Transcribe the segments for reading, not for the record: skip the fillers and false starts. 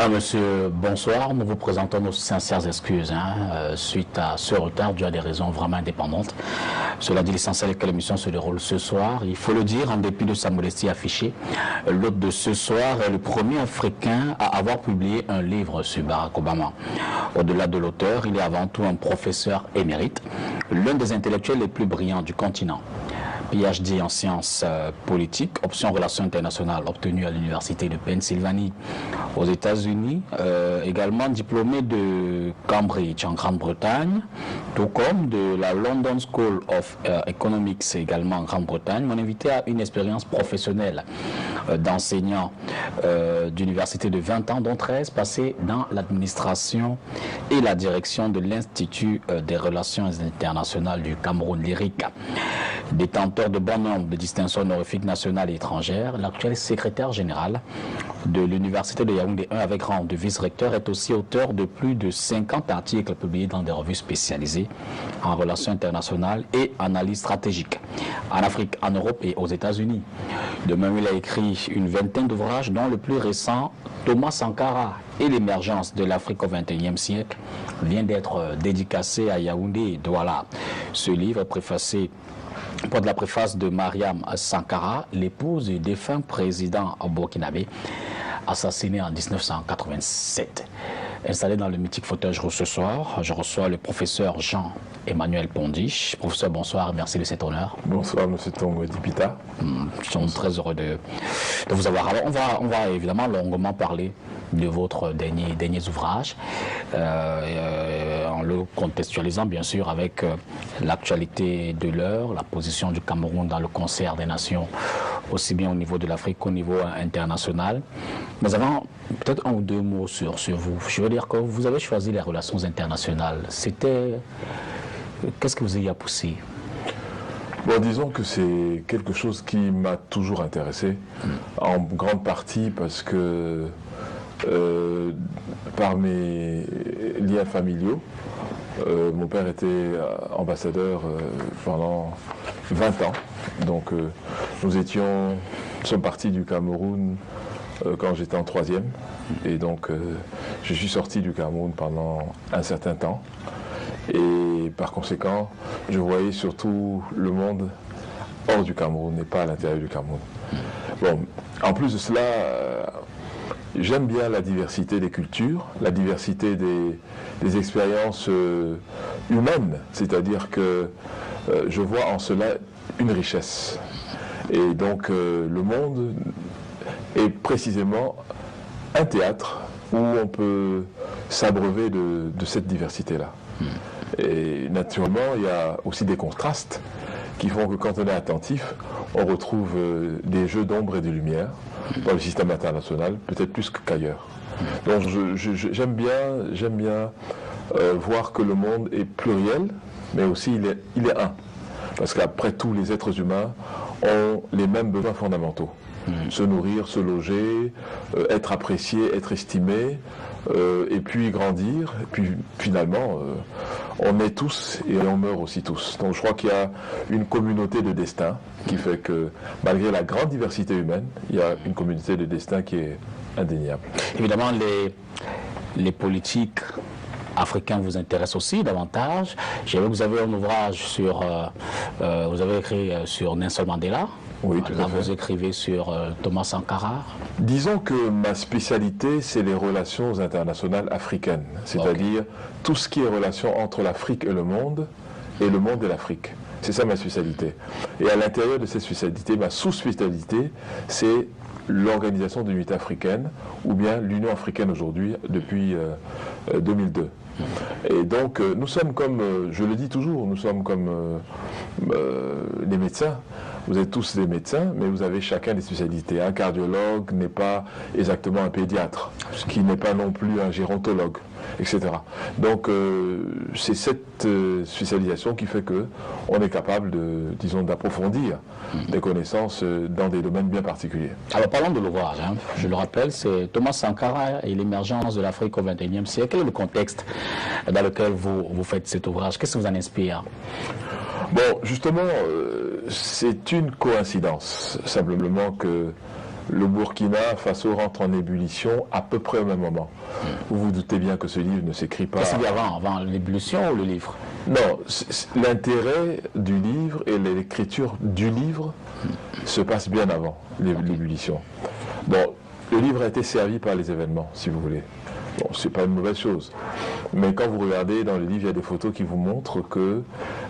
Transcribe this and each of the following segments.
Ah, monsieur, bonsoir. Nous vous présentons nos sincères excuses suite à ce retard dû à des raisons vraiment indépendantes. Cela dit, l'essentiel est que l'émission se déroule ce soir. Il faut le dire, en dépit de sa modestie affichée, l'hôte de ce soir est le premier Africain à avoir publié un livre sur Barack Obama. Au-delà de l'auteur, il est avant tout un professeur émérite, l'un des intellectuels les plus brillants du continent. PhD en sciences politiques, option relations internationales obtenue à l'université de Pennsylvanie aux États-Unis, également diplômé de Cambridge en Grande-Bretagne, tout comme de la London School of Economics également en Grande-Bretagne. Mon invité a une expérience professionnelle d'enseignant d'université de 20 ans, dont 13 passés dans l'administration et la direction de l'Institut des relations internationales du Cameroun, l'IRIC. Détenteur de bon nombre de distinctions honorifiques nationales et étrangères, l'actuel secrétaire général de l'Université de Yaoundé 1 avec rang de vice-recteur est aussi auteur de plus de 50 articles publiés dans des revues spécialisées en relations internationales et analyse stratégique en Afrique, en Europe et aux États-Unis. De même, il a écrit une vingtaine d'ouvrages, dont le plus récent, Thomas Sankara et l'émergence de l'Afrique au XXIe siècle, vient d'être dédicacé à Yaoundé et Douala. Ce livre est préfacé par la préface de Mariam Sankara, l'épouse du défunt président burkinabé, assassiné en 1987. Installé dans le mythique fauteuil ce soir, je reçois le professeur Jean-Emmanuel Pondiche. Professeur, bonsoir, merci de cet honneur. Bonsoir, monsieur Tongo Dipita. Nous sommes très heureux de vous avoir. Alors, on va évidemment longuement parler de votre derniers ouvrages, en le contextualisant bien sûr avec l'actualité de l'heure, la position du Cameroun dans le concert des nations, aussi bien au niveau de l'Afrique qu'au niveau international. Mais avant, peut-être un ou deux mots sur vous. Je veux dire que vous avez choisi les relations internationales. Qu'est-ce que vous y a poussé? Bon, disons que c'est quelque chose qui m'a toujours intéressé, en grande partie parce que par mes liens familiaux, mon père était ambassadeur pendant 20 ans. Donc nous sommes partis du Cameroun quand j'étais en 3e. Et donc je suis sorti du Cameroun pendant un certain temps. Et par conséquent, je voyais surtout le monde hors du Cameroun et pas à l'intérieur du Cameroun. Bon, en plus de cela, j'aime bien la diversité des cultures, la diversité des expériences humaines, c'est-à-dire que je vois en cela une richesse. Et donc le monde est précisément un théâtre où on peut s'abreuver de cette diversité-là. Et naturellement, il y a aussi des contrastes qui font que quand on est attentif, on retrouve des jeux d'ombre et de lumière dans le système international, peut-être plus qu'ailleurs. Donc j'aime bien voir que le monde est pluriel, mais aussi il est un. Parce qu'après tout, les êtres humains ont les mêmes besoins fondamentaux. Se nourrir, se loger, être apprécié, être estimé, et puis grandir. Et puis finalement, on est tous et on meurt aussi tous. Donc je crois qu'il y a une communauté de destin qui fait que malgré la grande diversité humaine, il y a une communauté de destin qui est indéniable. Évidemment, les politiques africains vous intéressent aussi davantage. J'ai vu que vous avez un ouvrage vous avez écrit sur Nelson Mandela. Oui, tout à fait. Vous écrivez sur Thomas Sankara. Disons que ma spécialité, c'est les relations internationales africaines, c'est-à-dire tout ce qui est relation entre l'Afrique et le monde et l'Afrique. C'est ça ma spécialité. Et à l'intérieur de cette spécialité, ma sous-spécialité, c'est l'Organisation de l'Unité africaine, ou bien l'Union africaine aujourd'hui, depuis 2002. Et donc, nous sommes comme, je le dis toujours, nous sommes comme les médecins. Vous êtes tous des médecins, mais vous avez chacun des spécialités. Un cardiologue n'est pas exactement un pédiatre, ce qui n'est pas non plus un gérontologue, etc. Donc, c'est cette spécialisation qui fait qu'on est capable d'approfondir des connaissances dans des domaines bien particuliers. Alors, parlons de l'ouvrage. Je le rappelle, c'est Thomas Sankara et l'émergence de l'Afrique au XXIe siècle. Quel est le contexte dans lequel vous faites cet ouvrage? Qu'est-ce qui vous en inspire? Bon, justement, c'est une coïncidence, simplement que le Burkina Faso rentre en ébullition à peu près au même moment. Vous vous doutez bien que ce livre ne s'écrit pas... Qu'est-ce qu'il y a avant l'ébullition ou le livre? Non, l'intérêt du livre et l'écriture du livre se passe bien avant l'ébullition. Donc, le livre a été servi par les événements, si vous voulez. Bon, c'est pas une mauvaise chose. Mais quand vous regardez dans le livre, il y a des photos qui vous montrent que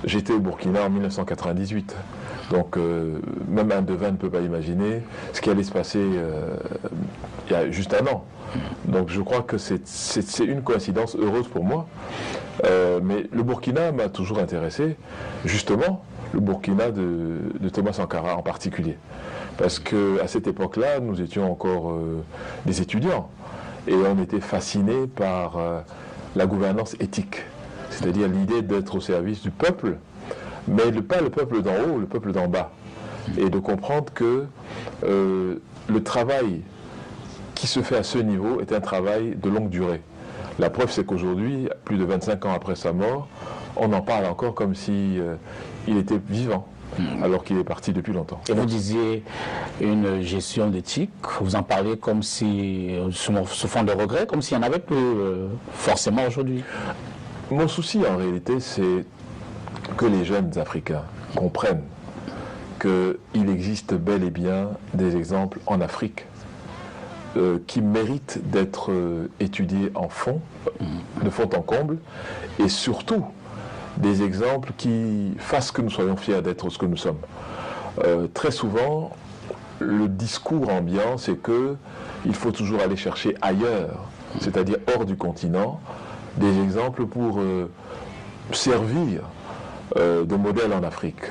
j'étais au Burkina en 1998. Donc, même un devin ne peut pas imaginer ce qui allait se passer il y a juste un an. Donc, je crois que c'est une coïncidence heureuse pour moi. Mais le Burkina m'a toujours intéressé, justement, le Burkina de Thomas Sankara en particulier. Parce qu'à cette époque-là, nous étions encore des étudiants. Et on était fascinés par la gouvernance éthique. C'est-à-dire l'idée d'être au service du peuple, mais pas le peuple d'en haut, le peuple d'en bas. Et de comprendre que le travail qui se fait à ce niveau est un travail de longue durée. La preuve, c'est qu'aujourd'hui, plus de 25 ans après sa mort, on en parle encore comme si il était vivant, alors qu'il est parti depuis longtemps. Et vous disiez une gestion d'éthique, vous en parlez comme si, sous fond de regret, comme s'il n'y en avait plus forcément aujourd'hui. Mon souci, en réalité, c'est que les jeunes Africains comprennent qu'il existe bel et bien des exemples en Afrique qui méritent d'être étudiés en fond, de fond en comble, et surtout des exemples qui fassent que nous soyons fiers d'être ce que nous sommes. Très souvent, le discours ambiant, c'est qu'il faut toujours aller chercher ailleurs, c'est-à-dire hors du continent, des exemples pour servir de modèle en Afrique.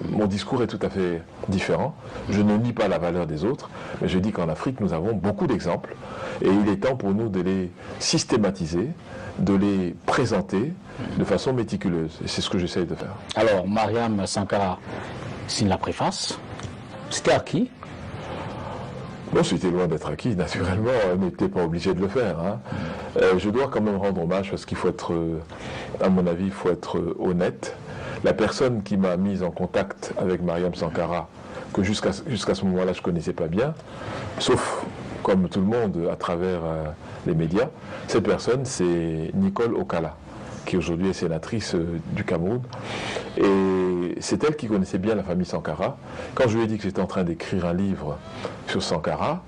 Mon discours est tout à fait différent. Je ne nie pas la valeur des autres, mais je dis qu'en Afrique, nous avons beaucoup d'exemples et il est temps pour nous de les systématiser, de les présenter de façon méticuleuse. Et c'est ce que j'essaye de faire. Alors, Mariam Sankara signe la préface. C'était à qui? Bon, c'était loin d'être acquis, naturellement, elle n'était pas obligée de le faire. Hein. Je dois quand même rendre hommage parce qu'il faut être, à mon avis, il faut être honnête. La personne qui m'a mise en contact avec Mariam Sankara, que jusqu'à ce moment-là je ne connaissais pas bien, sauf comme tout le monde à travers les médias, cette personne c'est Nicole Okala, qui aujourd'hui est sénatrice du Cameroun. Et c'est elle qui connaissait bien la famille Sankara. Quand je lui ai dit que j'étais en train d'écrire un livre sur Sankara,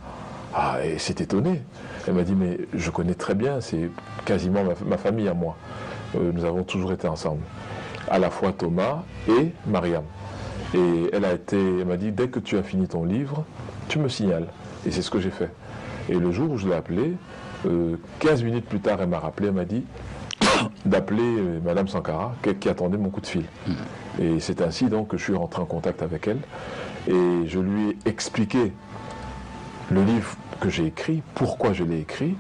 elle s'est étonnée. Elle m'a dit, mais je connais très bien, c'est quasiment ma famille à moi. Nous avons toujours été ensemble. À la fois Thomas et Mariam. Et elle m'a dit, dès que tu as fini ton livre, tu me signales. Et c'est ce que j'ai fait. Et le jour où je l'ai appelée, 15 minutes plus tard, elle m'a rappelé, elle m'a dit d'appeler Madame Sankara, qui attendait mon coup de fil. Et c'est ainsi donc que je suis rentré en contact avec elle. Et je lui ai expliqué le livre que j'ai écrit, pourquoi je l'ai écrit.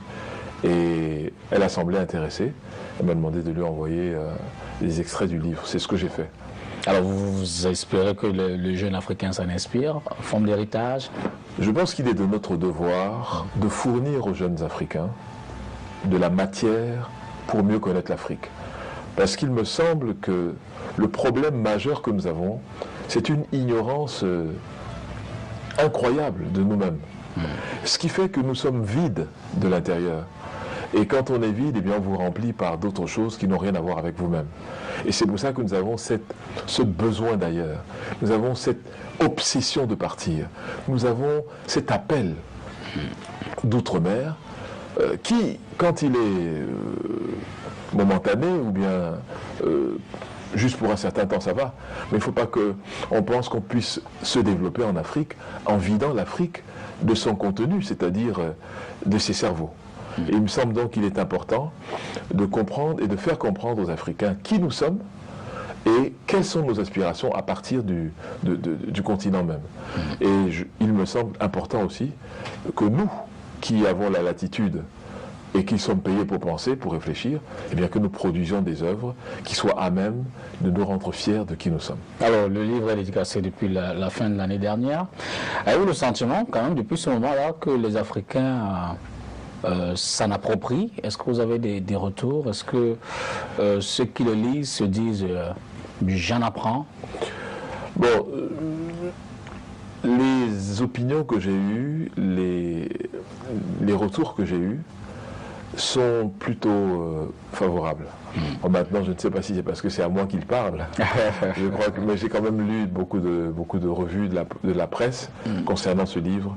Et elle a semblé intéressée. Elle m'a demandé de lui envoyer des extraits du livre. C'est ce que j'ai fait. Alors vous espérez que le jeune Africain s'en inspire, forme d'héritage? Je pense qu'il est de notre devoir de fournir aux jeunes Africains de la matière pour mieux connaître l'Afrique. Parce qu'il me semble que le problème majeur que nous avons, c'est une ignorance incroyable de nous-mêmes. Ce qui fait que nous sommes vides de l'intérieur. Et quand on est vide, eh bien, on vous remplit par d'autres choses qui n'ont rien à voir avec vous-même. Et c'est pour ça que nous avons ce besoin d'ailleurs. Nous avons cette obsession de partir. Nous avons cet appel d'outre-mer qui, quand il est momentané ou bien juste pour un certain temps, ça va. Mais il ne faut pas qu'on pense qu'on puisse se développer en Afrique en vidant l'Afrique de son contenu, c'est-à-dire de ses cerveaux. Et il me semble donc qu'il est important de comprendre et de faire comprendre aux Africains qui nous sommes et quelles sont nos aspirations à partir du continent même. Et il me semble important aussi que nous, qui avons la latitude et qui sommes payés pour penser, pour réfléchir, eh bien que nous produisions des œuvres qui soient à même de nous rendre fiers de qui nous sommes. Alors, le livre est dédicacé depuis la fin de l'année dernière. Avez-vous le sentiment, quand même, depuis ce moment-là, que les Africains s'en approprient? Est-ce que vous avez des retours? Est-ce que ceux qui le lisent se disent j'en apprends? Bon, les les opinions que j'ai eues, les retours que j'ai eus sont plutôt favorables. Bon, maintenant, je ne sais pas si c'est parce que c'est à moi qu'il parle. Je crois que, mais j'ai quand même lu beaucoup de revues de la presse concernant ce livre.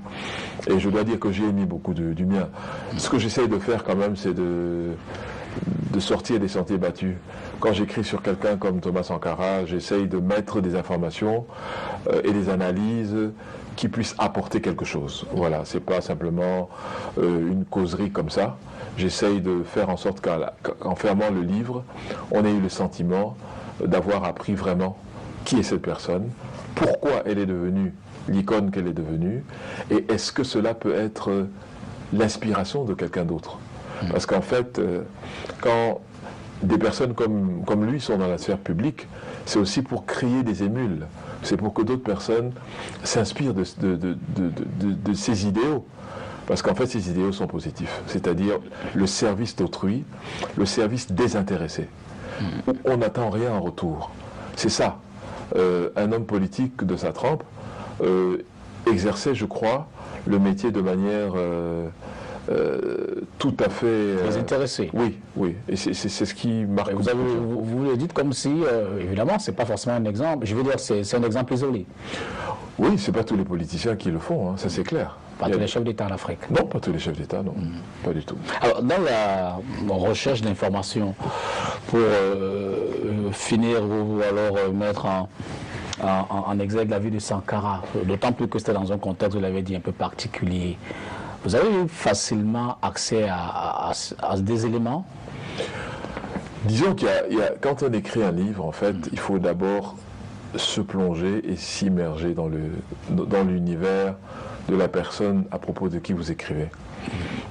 Et je dois dire que j'ai mis beaucoup du mien. Ce que j'essaye de faire quand même, c'est de sortir des sentiers battus. Quand j'écris sur quelqu'un comme Thomas Sankara, j'essaye de mettre des informations et des analyses qui puissent apporter quelque chose. Voilà, c'est pas simplement une causerie comme ça. J'essaye de faire en sorte qu'en fermant le livre, on ait eu le sentiment d'avoir appris vraiment qui est cette personne, pourquoi elle est devenue l'icône qu'elle est devenue, et est-ce que cela peut être l'inspiration de quelqu'un d'autre. Parce qu'en fait, quand des personnes comme lui sont dans la sphère publique, c'est aussi pour créer des émules. C'est pour que d'autres personnes s'inspirent de ces idéaux. Parce qu'en fait, ces idéaux sont positifs. C'est-à-dire le service d'autrui, le service désintéressé. Où on n'attend rien en retour. C'est ça. Un homme politique de sa trempe exerçait, je crois, le métier de manière tout à fait... Très intéressé. Oui, oui. Et c'est ce qui marque... Vous le dites comme si, évidemment, c'est pas forcément un exemple. Je veux dire, c'est un exemple isolé. Oui, c'est pas tous les politiciens qui le font, hein, ça c'est clair. Pas tous les chefs d'État en Afrique. Non, pas tous les chefs d'État, non. Pas du tout. Alors, dans la recherche d'informations, pour finir ou alors mettre en exergue la vie de Sankara, d'autant plus que c'était dans un contexte, vous l'avez dit, un peu particulier, vous avez eu facilement accès à des éléments? Disons quand on écrit un livre, en fait, il faut d'abord se plonger et s'immerger dans l'univers de la personne à propos de qui vous écrivez.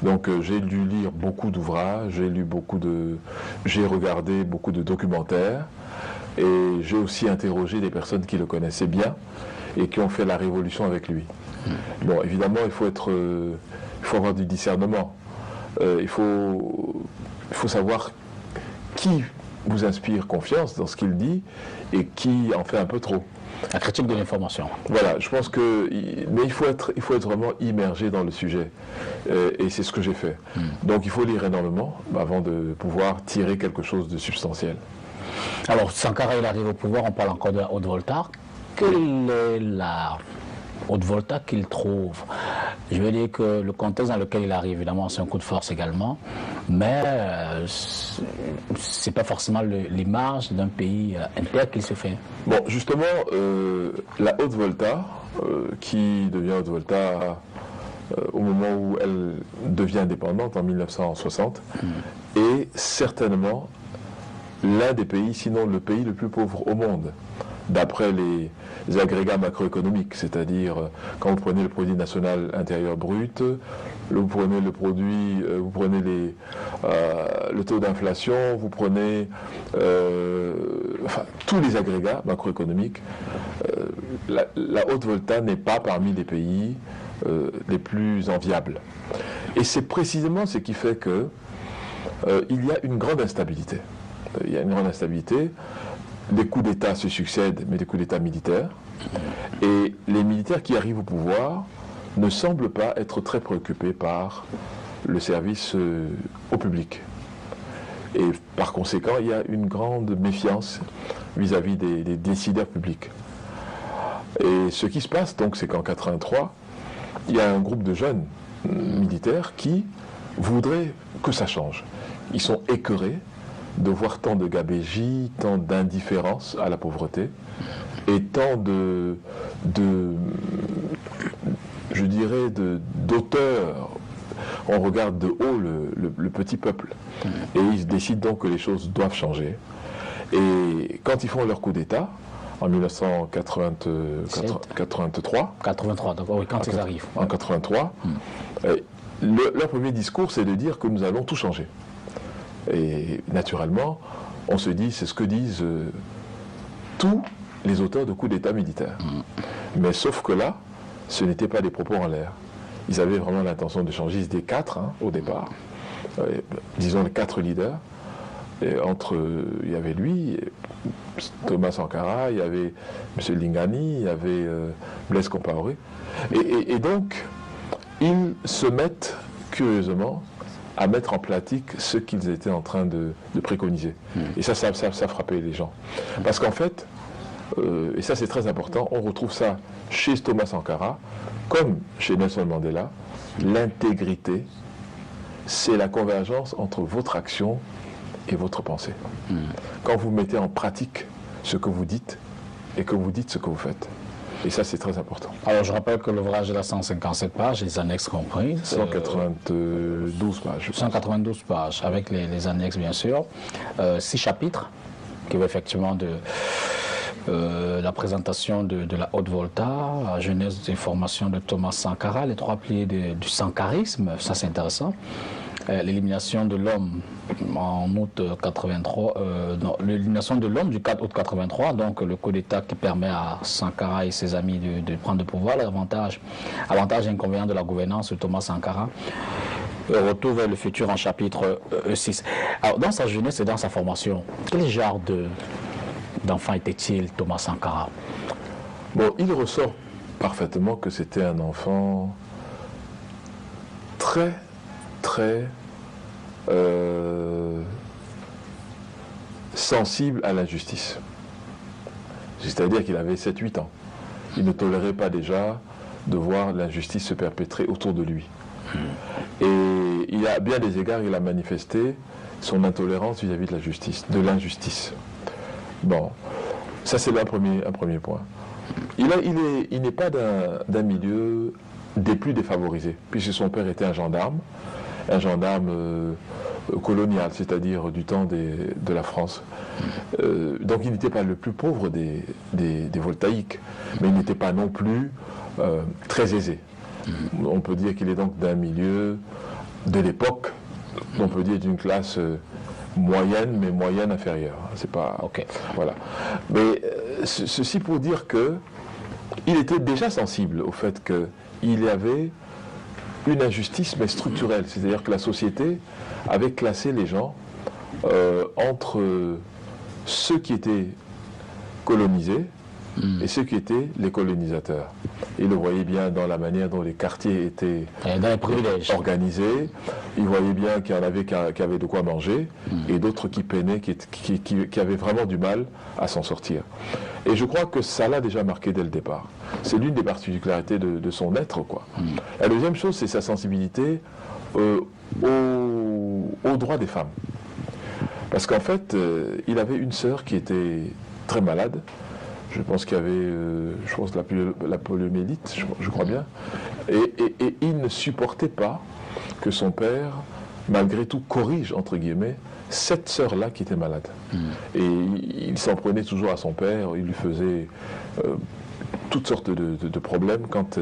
Donc j'ai dû lire beaucoup d'ouvrages, j'ai regardé beaucoup de documentaires, et j'ai aussi interrogé des personnes qui le connaissaient bien et qui ont fait la révolution avec lui. Bon, évidemment, il faut avoir du discernement. Il faut savoir qui vous inspire confiance dans ce qu'il dit et qui en fait un peu trop. La critique de l'information. Voilà, je pense que... Mais il faut être vraiment immergé dans le sujet. Et c'est ce que j'ai fait. Donc il faut lire énormément avant de pouvoir tirer quelque chose de substantiel. Alors, Sankara, il arrive au pouvoir, on parle encore de la Haute-Volta. Quelle est la Haute-Volta qu'il trouve? Je veux dire que le contexte dans lequel il arrive, évidemment, c'est un coup de force également, mais c'est pas forcément l'image d'un pays intègre qu'il se fait. Bon, justement, la Haute-Volta, qui devient Haute-Volta au moment où elle devient indépendante, en 1960, est certainement l'un des pays, sinon le pays le plus pauvre au monde, d'après les agrégats macroéconomiques, c'est-à-dire quand vous prenez le produit national intérieur brut, vous prenez le produit, vous prenez le taux d'inflation, vous prenez tous les agrégats macroéconomiques, la Haute-Volta n'est pas parmi les pays les plus enviables. Et c'est précisément ce qui fait que il y a une grande instabilité. Il y a une grande instabilité. Des coups d'État se succèdent, mais des coups d'État militaires. Et les militaires qui arrivent au pouvoir ne semblent pas être très préoccupés par le service au public. Et par conséquent, il y a une grande méfiance vis-à-vis des décideurs publics. Et ce qui se passe, donc, c'est qu'en 83, il y a un groupe de jeunes militaires qui voudraient que ça change. Ils sont écœurés de voir tant de gabégie, tant d'indifférence à la pauvreté, et tant je dirais, d'auteur. On regarde de haut le petit peuple. Et ils décident donc que les choses doivent changer. Et quand ils font leur coup d'État, en 1983, 83, donc oui, quand ils arrivent. En 83, leur premier discours, c'est de dire que nous allons tout changer. Et naturellement, on se dit, c'est ce que disent tous les auteurs de coups d'État militaires. Mais sauf que là, ce n'étaient pas des propos en l'air. Ils avaient vraiment l'intention de changer. Ils étaient 4 au départ, disons les 4 leaders, Et il y avait lui, Thomas Sankara, il y avait M. Lingani, il y avait Blaise Compaoré. Et donc, ils se mettent, curieusement, à mettre en pratique ce qu'ils étaient en train de préconiser. Et ça frappait les gens. Parce qu'en fait, et ça c'est très important, on retrouve ça chez Thomas Sankara, comme chez Nelson Mandela, l'intégrité, c'est la convergence entre votre action et votre pensée. Quand vous mettez en pratique ce que vous dites et que vous dites ce que vous faites. Et ça, c'est très important. Alors, je rappelle que l'ouvrage est à 157 pages, les annexes comprises. 192 pages. 192 pages, avec les annexes, bien sûr. 6 chapitres, qui vont effectivement de la présentation de la Haute Volta, la genèse des formations de Thomas Sankara, les 3 piliers du sankarisme, ça c'est intéressant. L'élimination de l'homme en août 83, l'élimination de l'homme du 4 août 83, donc le coup d'État qui permet à Sankara et ses amis de prendre le pouvoir, l'avantage et inconvénient de la gouvernance de Thomas Sankara. Retour vers le futur en chapitre 6. Alors, dans sa jeunesse et dans sa formation, quel genre d'enfant était-il, Thomas Sankara? Bon, il ressort parfaitement que c'était un enfant très sensible à l'injustice. C'est-à-dire qu'il avait 7-8 ans. Il ne tolérait pas déjà de voir l'injustice se perpétrer autour de lui. Et il a, à bien des égards, il a manifesté son intolérance vis-à-vis de la justice, de l'injustice. Bon, ça c'est un premier point. Il n'est pas d'un milieu des plus défavorisés, puisque son père était un gendarme colonial, c'est-à-dire du temps de la France. Donc il n'était pas le plus pauvre des voltaïques, mais il n'était pas non plus très aisé. On peut dire qu'il est donc d'un milieu de l'époque, on peut dire d'une classe moyenne, mais moyenne inférieure. C'est pas... Okay. Voilà. Mais ceci pour dire que il était déjà sensible au fait qu'il y avait une injustice, mais structurelle. C'est-à-dire que la société avait classé les gens entre ceux qui étaient colonisés et ceux qui étaient les colonisateurs. Il le voyait bien dans la manière dont les quartiers étaient organisés. Il voyait bien qu'il y en avait qui avaient de quoi manger et d'autres qui peinaient, qui avaient vraiment du mal à s'en sortir. Et je crois que ça l'a déjà marqué dès le départ. C'est l'une des particularités de son être, quoi. La deuxième chose, c'est sa sensibilité aux droits des femmes. Parce qu'en fait, il avait une sœur qui était très malade. Je pense qu'il y avait, la poliomyélite, je crois bien. Et il ne supportait pas que son père, malgré tout, corrige, entre guillemets, cette sœur-là qui était malade. Et il s'en prenait toujours à son père, il lui faisait toutes sortes de problèmes quand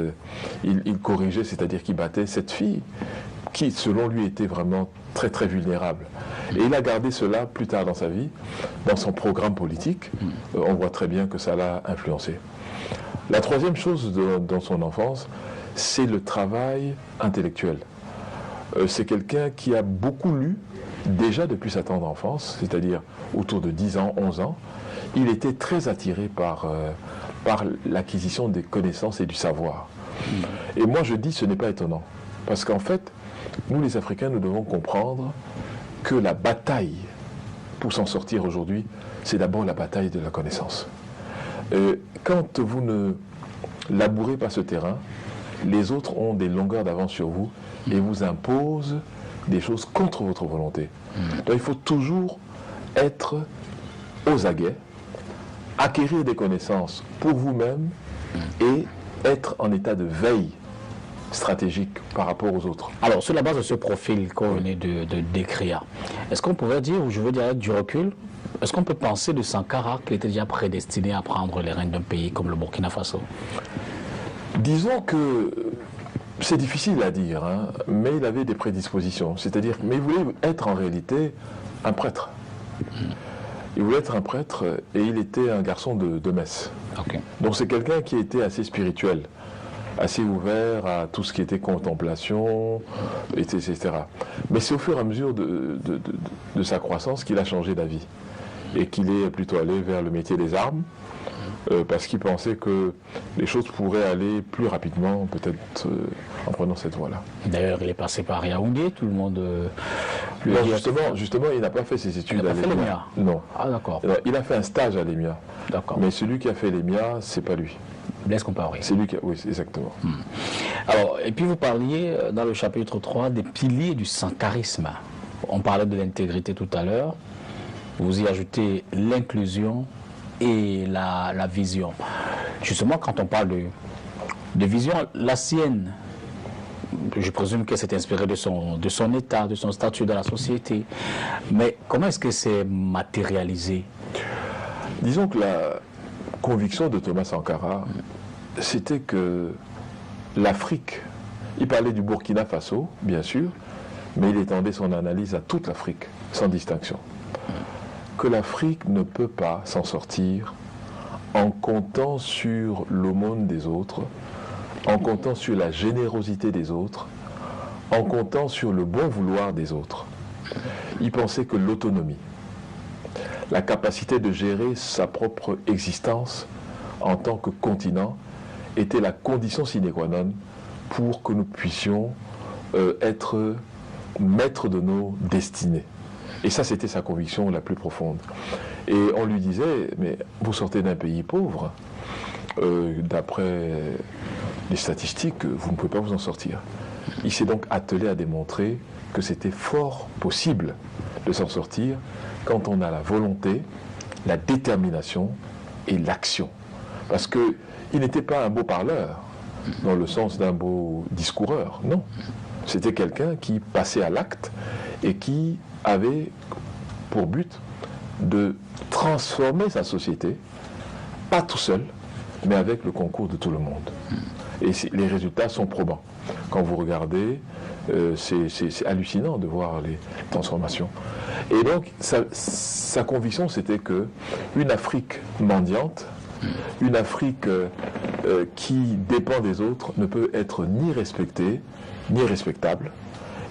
il corrigeait, c'est-à-dire qu'il battait cette fille, qui, selon lui, était vraiment très très vulnérable. Et il a gardé cela plus tard dans sa vie, dans son programme politique. On voit très bien que ça l'a influencé. La troisième chose dans son enfance, c'est le travail intellectuel. C'est quelqu'un qui a beaucoup lu, déjà depuis sa tendre enfance, c'est-à-dire autour de 10 ans, 11 ans. Il était très attiré par l'acquisition des connaissances et du savoir. Et moi je dis, ce n'est pas étonnant. Parce qu'en fait, nous les Africains, nous devons comprendre que la bataille pour s'en sortir aujourd'hui, c'est d'abord la bataille de la connaissance. Quand vous ne labourez pas ce terrain, les autres ont des longueurs d'avance sur vous et vous imposent des choses contre votre volonté. Donc il faut toujours être aux aguets, acquérir des connaissances pour vous-même et être en état de veille stratégique par rapport aux autres. Alors, sur la base de ce profil qu'on venait de décrire, est-ce qu'on pourrait dire, ou je veux dire avec du recul, est-ce qu'on peut penser de Sankara qu'il était déjà prédestiné à prendre les rênes d'un pays comme le Burkina Faso? Disons que c'est difficile à dire, hein, mais il avait des prédispositions. C'est-à-dire, mais il voulait être en réalité un prêtre. Il voulait être un prêtre et il était un garçon de messe. Okay. Donc c'est quelqu'un qui était assez spirituel. assez ouvert à tout ce qui était contemplation, etc. Mais c'est au fur et à mesure de sa croissance qu'il a changé d'avis et qu'il est plutôt allé vers le métier des armes, parce qu'il pensait que les choses pourraient aller plus rapidement, peut-être en prenant cette voie-là. D'ailleurs, il est passé par Yaoundé, tout le monde lui Non, dit... justement, il n'a pas fait ses études à Il n'a pas fait l'EMIA. l'EMIA. Non. Ah, d'accord. Il a fait un stage à l'EMIA. D'accord. Mais celui qui a fait l'EMIA, c'est pas lui. Blaise Compaoré. C'est lui qui a... Oui, exactement. Alors, et puis vous parliez dans le chapitre 3 des piliers du sankarisme. On parlait de l'intégrité tout à l'heure. Vous y ajoutez l'inclusion et la vision. Justement, quand on parle de vision, la sienne, je présume qu'elle s'est inspirée de son état, de son statut dans la société. Mais comment est-ce que c'est matérialisé? Disons que la conviction de Thomas Sankara, c'était que l'Afrique, il parlait du Burkina Faso, bien sûr, mais il étendait son analyse à toute l'Afrique, sans distinction. Que l'Afrique ne peut pas s'en sortir en comptant sur l'aumône des autres, en comptant sur la générosité des autres, en comptant sur le bon vouloir des autres. Il pensait que l'autonomie, la capacité de gérer sa propre existence en tant que continent était la condition sine qua non pour que nous puissions être maîtres de nos destinées. Et ça, c'était sa conviction la plus profonde. Et on lui disait, mais vous sortez d'un pays pauvre, d'après les statistiques, vous ne pouvez pas vous en sortir. Il s'est donc attelé à démontrer que c'était fort possible de s'en sortir quand on a la volonté, la détermination et l'action. Parce qu'il n'était pas un beau parleur, dans le sens d'un beau discoureur, non. C'était quelqu'un qui passait à l'acte et qui avait pour but de transformer sa société, pas tout seul, mais avec le concours de tout le monde. Et les résultats sont probants. Quand vous regardez, c'est hallucinant de voir les transformations. Et donc, sa conviction, c'était que une Afrique mendiante, une Afrique qui dépend des autres, ne peut être ni respectée, ni respectable,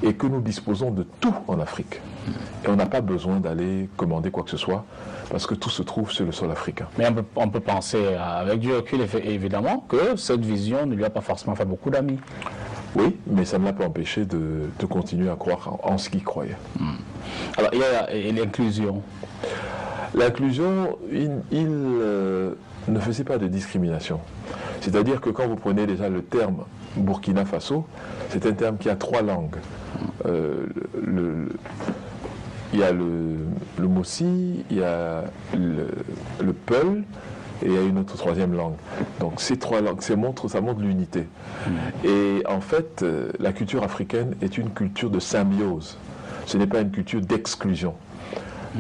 et que nous disposons de tout en Afrique. Et on n'a pas besoin d'aller commander quoi que ce soit, parce que tout se trouve sur le sol africain. Mais on peut penser, avec du recul évidemment, que cette vision ne lui a pas forcément fait beaucoup d'amis. Oui, mais ça ne l'a pas empêché de continuer à croire en ce qu'il croyait. Alors, il y a l'inclusion. L'inclusion, il ne faisait pas de discrimination. C'est-à-dire que quand vous prenez déjà le terme Burkina Faso, c'est un terme qui a 3 langues. Il y a le Mossi, il y a le Peul, et il y a une autre 3e langue. Donc ces 3 langues, ça montre l'unité. Et en fait, la culture africaine est une culture de symbiose. Ce n'est pas une culture d'exclusion.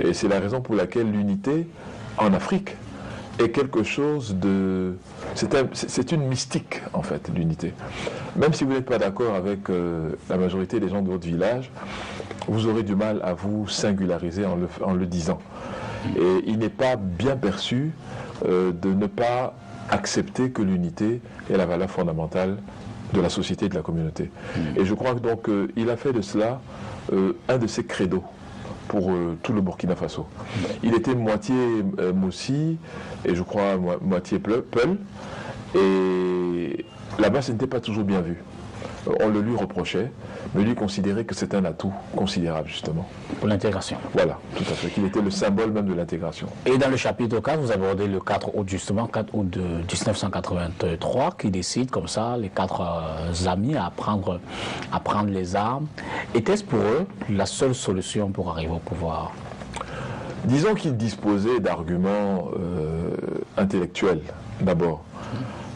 Et c'est la raison pour laquelle l'unité en Afrique est quelque chose de... C'est une mystique, en fait, l'unité. Même si vous n'êtes pas d'accord avec la majorité des gens de votre village, vous aurez du mal à vous singulariser en le disant. Et il n'est pas bien perçu de ne pas accepter que l'unité est la valeur fondamentale de la société et de la communauté. Et je crois que donc il a fait de cela un de ses credos pour tout le Burkina Faso. Il était moitié Mossi et je crois moitié Peul. Et là-bas, ce n'était pas toujours bien vu. On le lui reprochait, mais lui considérait que c'est un atout considérable, justement. Pour l'intégration. Voilà, tout à fait, qu'il était le symbole même de l'intégration. Et dans le chapitre 4, vous abordez le 4 août, justement, 4 août de 1983, qui décide comme ça, les 4 amis, à prendre les armes. Était-ce pour eux la seule solution pour arriver au pouvoir? Disons qu'ils disposaient d'arguments intellectuels, d'abord,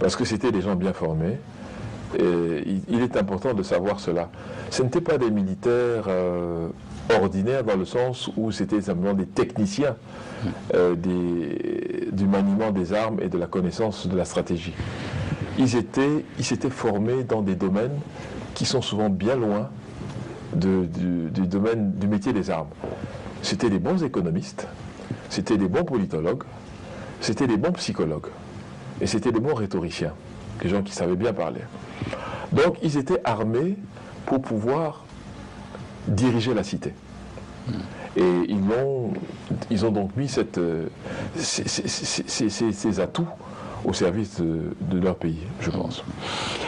parce que c'était des gens bien formés. Et il est important de savoir cela. Ce n'étaient pas des militaires ordinaires dans le sens où c'était simplement des techniciens du maniement des armes et de la connaissance de la stratégie. Ils s'étaient formés dans des domaines qui sont souvent bien loin du domaine du métier des armes. C'était des bons économistes, c'était des bons politologues, c'était des bons psychologues et c'était des bons rhétoriciens. des gens qui savaient bien parler. Donc ils étaient armés pour pouvoir diriger la cité. Et ils ont donc mis ces atouts au service de leur pays, je pense.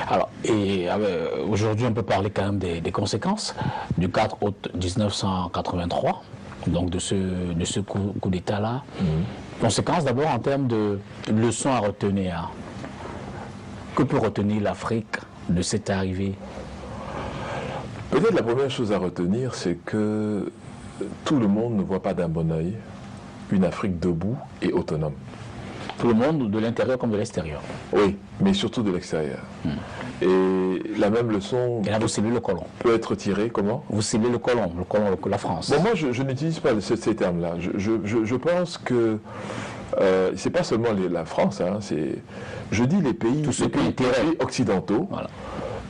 Alors, aujourd'hui, on peut parler quand même des conséquences du 4 août 1983, donc de ce coup d'État-là. Conséquences d'abord en termes de leçons à retenir. Que peut retenir l'Afrique de cette arrivée? Peut-être la première chose à retenir, c'est que tout le monde ne voit pas d'un bon œil une Afrique debout et autonome. Tout le monde, de l'intérieur comme de l'extérieur. Oui, mais surtout de l'extérieur. Et la même leçon Et là, vous ciblez le colon. peut être tirée, comment? Vous ciblez le colon, la France. Bon, moi, je n'utilise pas ces termes-là. Je pense que c'est pas seulement la France, hein, je dis les pays, Tous ceux qui ont intérêt. pays occidentaux, Voilà.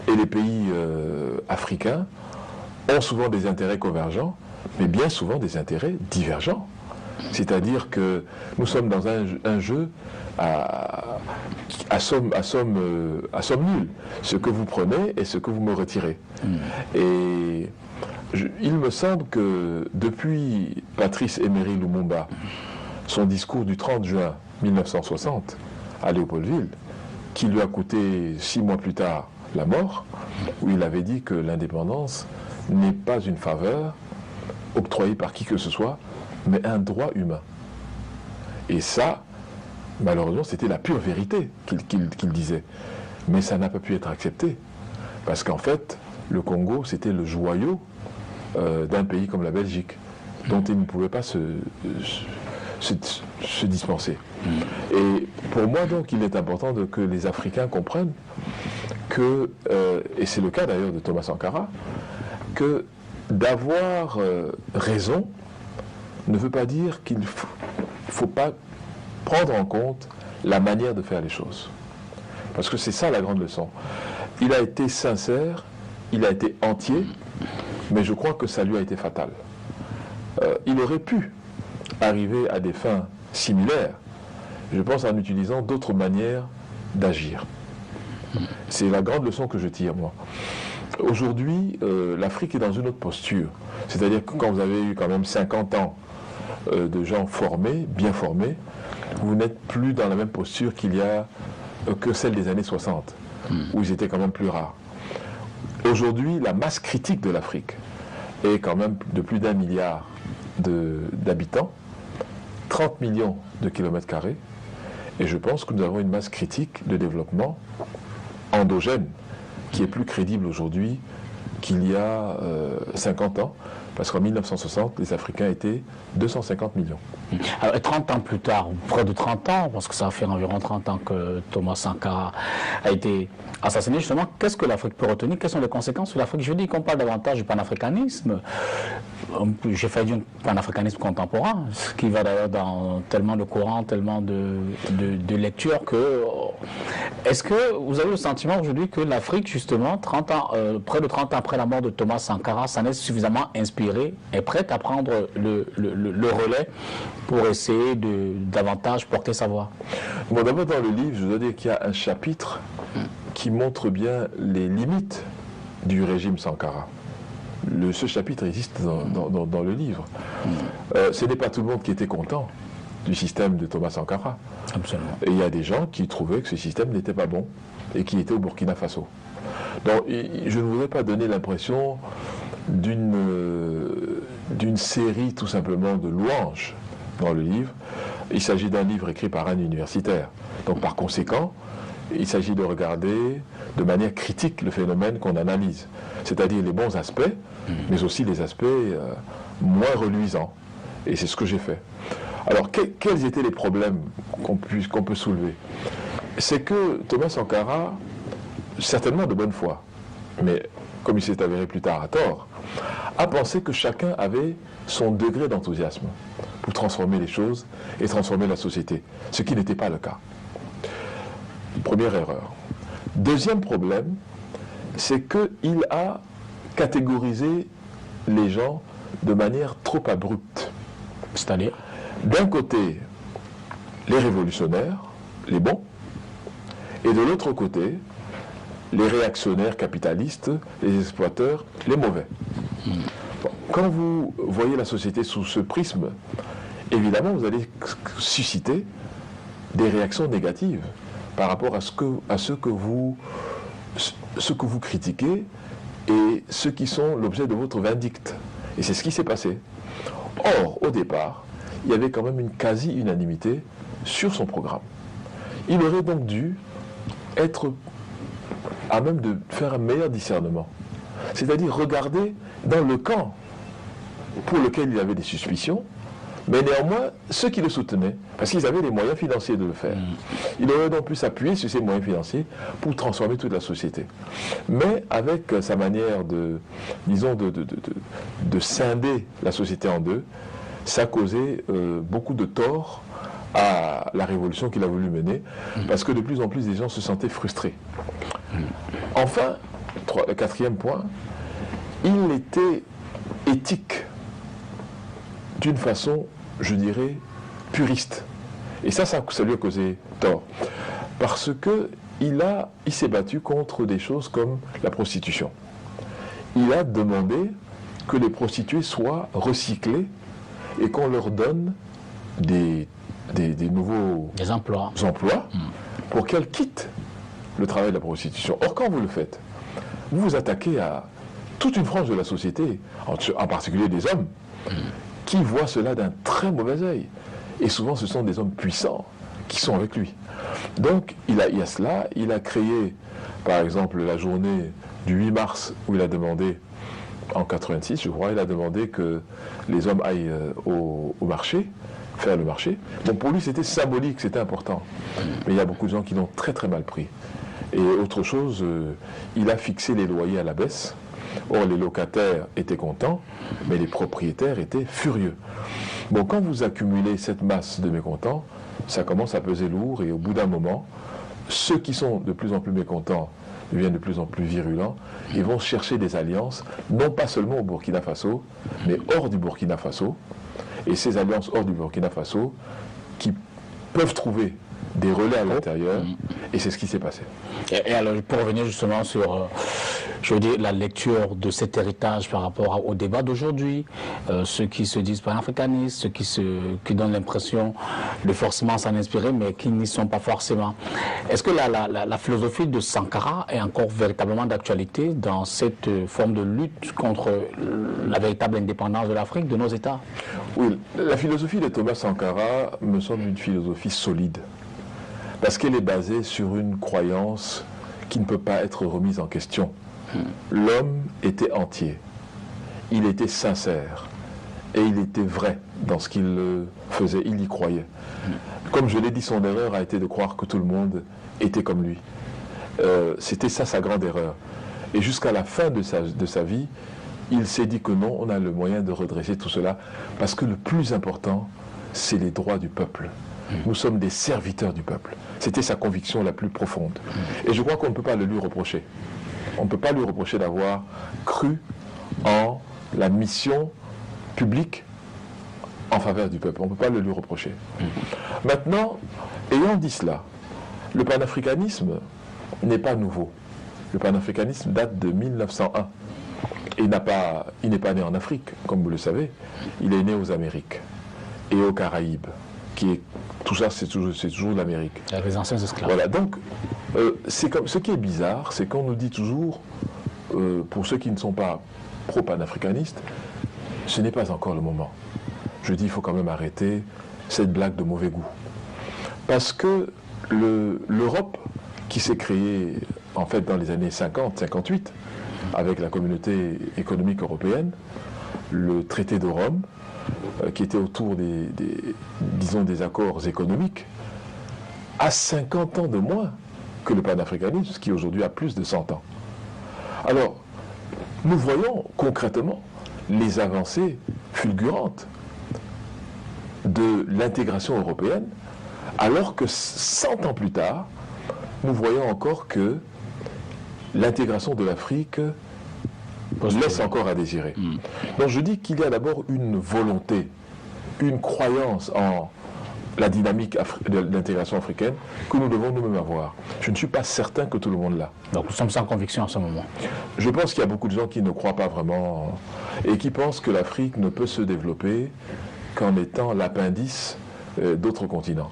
et les pays africains ont souvent des intérêts convergents, mais bien souvent des intérêts divergents. C'est-à-dire que nous sommes dans un jeu à somme nulle. Ce que vous prenez et ce que vous me retirez. Et il me semble que depuis Patrice Emery Lumumba, son discours du 30 juin 1960 à Léopoldville, qui lui a coûté 6 mois plus tard la mort, où il avait dit que l'indépendance n'est pas une faveur octroyée par qui que ce soit, mais un droit humain. Et ça, malheureusement, c'était la pure vérité qu'il disait. Mais ça n'a pas pu être accepté. Parce qu'en fait, le Congo, c'était le joyau d'un pays comme la Belgique, dont il ne pouvait pas se dispenser. Et pour moi, donc, il est important que les Africains comprennent que, et c'est le cas d'ailleurs de Thomas Sankara, que d'avoir raison ne veut pas dire qu'il ne faut pas prendre en compte la manière de faire les choses. Parce que c'est ça la grande leçon. Il a été sincère, il a été entier, mais je crois que ça lui a été fatal. Il aurait pu arriver à des fins similaires, je pense en utilisant d'autres manières d'agir. C'est la grande leçon que je tire, moi. Aujourd'hui, l'Afrique est dans une autre posture. C'est-à-dire que quand vous avez eu quand même 50 ans de gens formés, bien formés, vous n'êtes plus dans la même posture qu'il y a que celle des années 60, où ils étaient quand même plus rares. Aujourd'hui, la masse critique de l'Afrique est quand même de plus d'1 milliard d'habitants, 30 millions de kilomètres carrés, et je pense que nous avons une masse critique de développement endogène, qui est plus crédible aujourd'hui qu'il y a 50 ans, parce qu'en 1960, les Africains étaient 250 millions. Alors, 30 ans plus tard, près de 30 ans, parce que ça fait environ 30 ans que Thomas Sankara a été assassiné, justement, qu'est-ce que l'Afrique peut retenir? Quelles sont les conséquences sur l'Afrique? Je dis qu'on parle davantage du panafricanisme. J'ai fait du panafricanisme contemporain, ce qui va d'ailleurs dans tellement de courants, tellement de lectures que... Est-ce que vous avez le sentiment aujourd'hui que l'Afrique, justement, 30 ans, près de 30 ans après la mort de Thomas Sankara, s'en est suffisamment inspirée, est prête à prendre le relais pour essayer de davantage porter sa voix? Bon, d'abord dans le livre, je dois dire qu'il y a un chapitre qui montre bien les limites du régime Sankara. Ce chapitre existe dans le livre. Ce n'est pas tout le monde qui était content du système de Thomas Sankara. Absolument. Et il y a des gens qui trouvaient que ce système n'était pas bon et qui étaient au Burkina Faso. Donc je ne voudrais pas donner l'impression d'une série tout simplement de louanges dans le livre. Il s'agit d'un livre écrit par un universitaire. Donc par conséquent, il s'agit de regarder de manière critique le phénomène qu'on analyse, c'est-à-dire les bons aspects, mais aussi les aspects moins reluisants. Et c'est ce que j'ai fait. Alors, quels étaient les problèmes qu'on peut soulever? C'est que Thomas Sankara, certainement de bonne foi, mais comme il s'est avéré plus tard à tort, a pensé que chacun avait son degré d'enthousiasme pour transformer les choses et transformer la société, ce qui n'était pas le cas. Première erreur. Deuxième problème, c'est qu'il a catégorisé les gens de manière trop abrupte. C'est-à-dire? D'un côté, les révolutionnaires, les bons, Et de l'autre côté, les réactionnaires capitalistes, les exploiteurs, les mauvais. Bon, quand vous voyez la société sous ce prisme, évidemment, vous allez susciter des réactions négatives par rapport à ce que vous critiquez et ceux qui sont l'objet de votre vindicte. Et c'est ce qui s'est passé. Or, au départ, il y avait quand même une quasi-unanimité sur son programme. Il aurait donc dû être à même de faire un meilleur discernement. C'est-à-dire regarder dans le camp pour lequel il avait des suspicions, mais néanmoins, ceux qui le soutenaient, parce qu'ils avaient les moyens financiers de le faire, il aurait donc pu s'appuyer sur ces moyens financiers pour transformer toute la société. Mais avec sa manière de scinder la société en deux, ça causait beaucoup de tort à la révolution qu'il a voulu mener, parce que de plus en plus des gens se sentaient frustrés. Enfin, le quatrième point, il était éthique d'une façon, je dirais, puriste. Et ça lui a causé tort. Parce qu'il s'est battu contre des choses comme la prostitution. Il a demandé que les prostituées soient recyclées et qu'on leur donne des nouveaux emplois pour qu'elles quittent le travail de la prostitution. Or, quand vous le faites, vous vous attaquez à toute une frange de la société, en particulier des hommes, qui voient cela d'un très mauvais œil. Et souvent, ce sont des hommes puissants qui sont avec lui. Donc, il y a cela. Il a créé, par exemple, la journée du 8 mars, où il a demandé, en 86, je crois, il a demandé que les hommes aillent au marché, faire le marché. Bon, pour lui, c'était symbolique, c'était important. Mais il y a beaucoup de gens qui l'ont très très mal pris. Et autre chose, il a fixé les loyers à la baisse. Or, les locataires étaient contents, mais les propriétaires étaient furieux. Bon, quand vous accumulez cette masse de mécontents, ça commence à peser lourd, et au bout d'un moment, ceux qui sont de plus en plus mécontents deviennent de plus en plus virulents, et vont chercher des alliances, non pas seulement au Burkina Faso, mais hors du Burkina Faso. Et ces alliances hors du Burkina Faso, qui peuvent trouver des relais à l'intérieur, et c'est ce qui s'est passé. Et alors, pour revenir justement sur, je veux dire, la lecture de cet héritage par rapport au débat d'aujourd'hui, ceux qui se disent panafricanistes, ceux qui donnent l'impression de forcément s'en inspirer, mais qui n'y sont pas forcément. Est-ce que la philosophie de Sankara est encore véritablement d'actualité dans cette forme de lutte contre la véritable indépendance de l'Afrique, de nos États? Oui, la philosophie de Thomas Sankara me semble une philosophie solide. Parce qu'elle est basée sur une croyance qui ne peut pas être remise en question. L'homme était entier, il était sincère, et il était vrai dans ce qu'il faisait, il y croyait. Comme je l'ai dit, son erreur a été de croire que tout le monde était comme lui. C'était ça sa grande erreur. Et jusqu'à la fin de sa vie, il s'est dit que non, on a le moyen de redresser tout cela, parce que le plus important, c'est les droits du peuple. Nous sommes des serviteurs du peuple. C'était sa conviction la plus profonde. Et je crois qu'on ne peut pas le lui reprocher. On ne peut pas lui reprocher d'avoir cru en la mission publique en faveur du peuple. On ne peut pas le lui reprocher. Maintenant, ayant dit cela, le panafricanisme n'est pas nouveau. Le panafricanisme date de 1901. Il n'est pas né en Afrique, comme vous le savez. Il est né aux Amériques et aux Caraïbes. Tout ça, c'est toujours l'Amérique. Les anciens esclaves. Voilà, donc, ce qui est bizarre, c'est qu'on nous dit toujours, pour ceux qui ne sont pas pro-panafricanistes, ce n'est pas encore le moment. Je dis, il faut quand même arrêter cette blague de mauvais goût. Parce que l'Europe, qui s'est créée, en fait, dans les années 50-58, avec la communauté économique européenne, le traité de Rome, qui était autour des accords économiques, a 50 ans de moins que le panafricanisme, qui aujourd'hui a plus de 100 ans. Alors, nous voyons concrètement les avancées fulgurantes de l'intégration européenne, alors que 100 ans plus tard, nous voyons encore que l'intégration de l'Afrique laisse encore à désirer. Donc je dis qu'il y a d'abord une volonté, une croyance la dynamique de l'intégration africaine que nous devons nous-mêmes avoir. Je ne suis pas certain que tout le monde l'a. Donc nous sommes sans conviction en ce moment. Je pense qu'il y a beaucoup de gens qui ne croient pas vraiment et qui pensent que l'Afrique ne peut se développer qu'en étant l'appendice d'autres continents.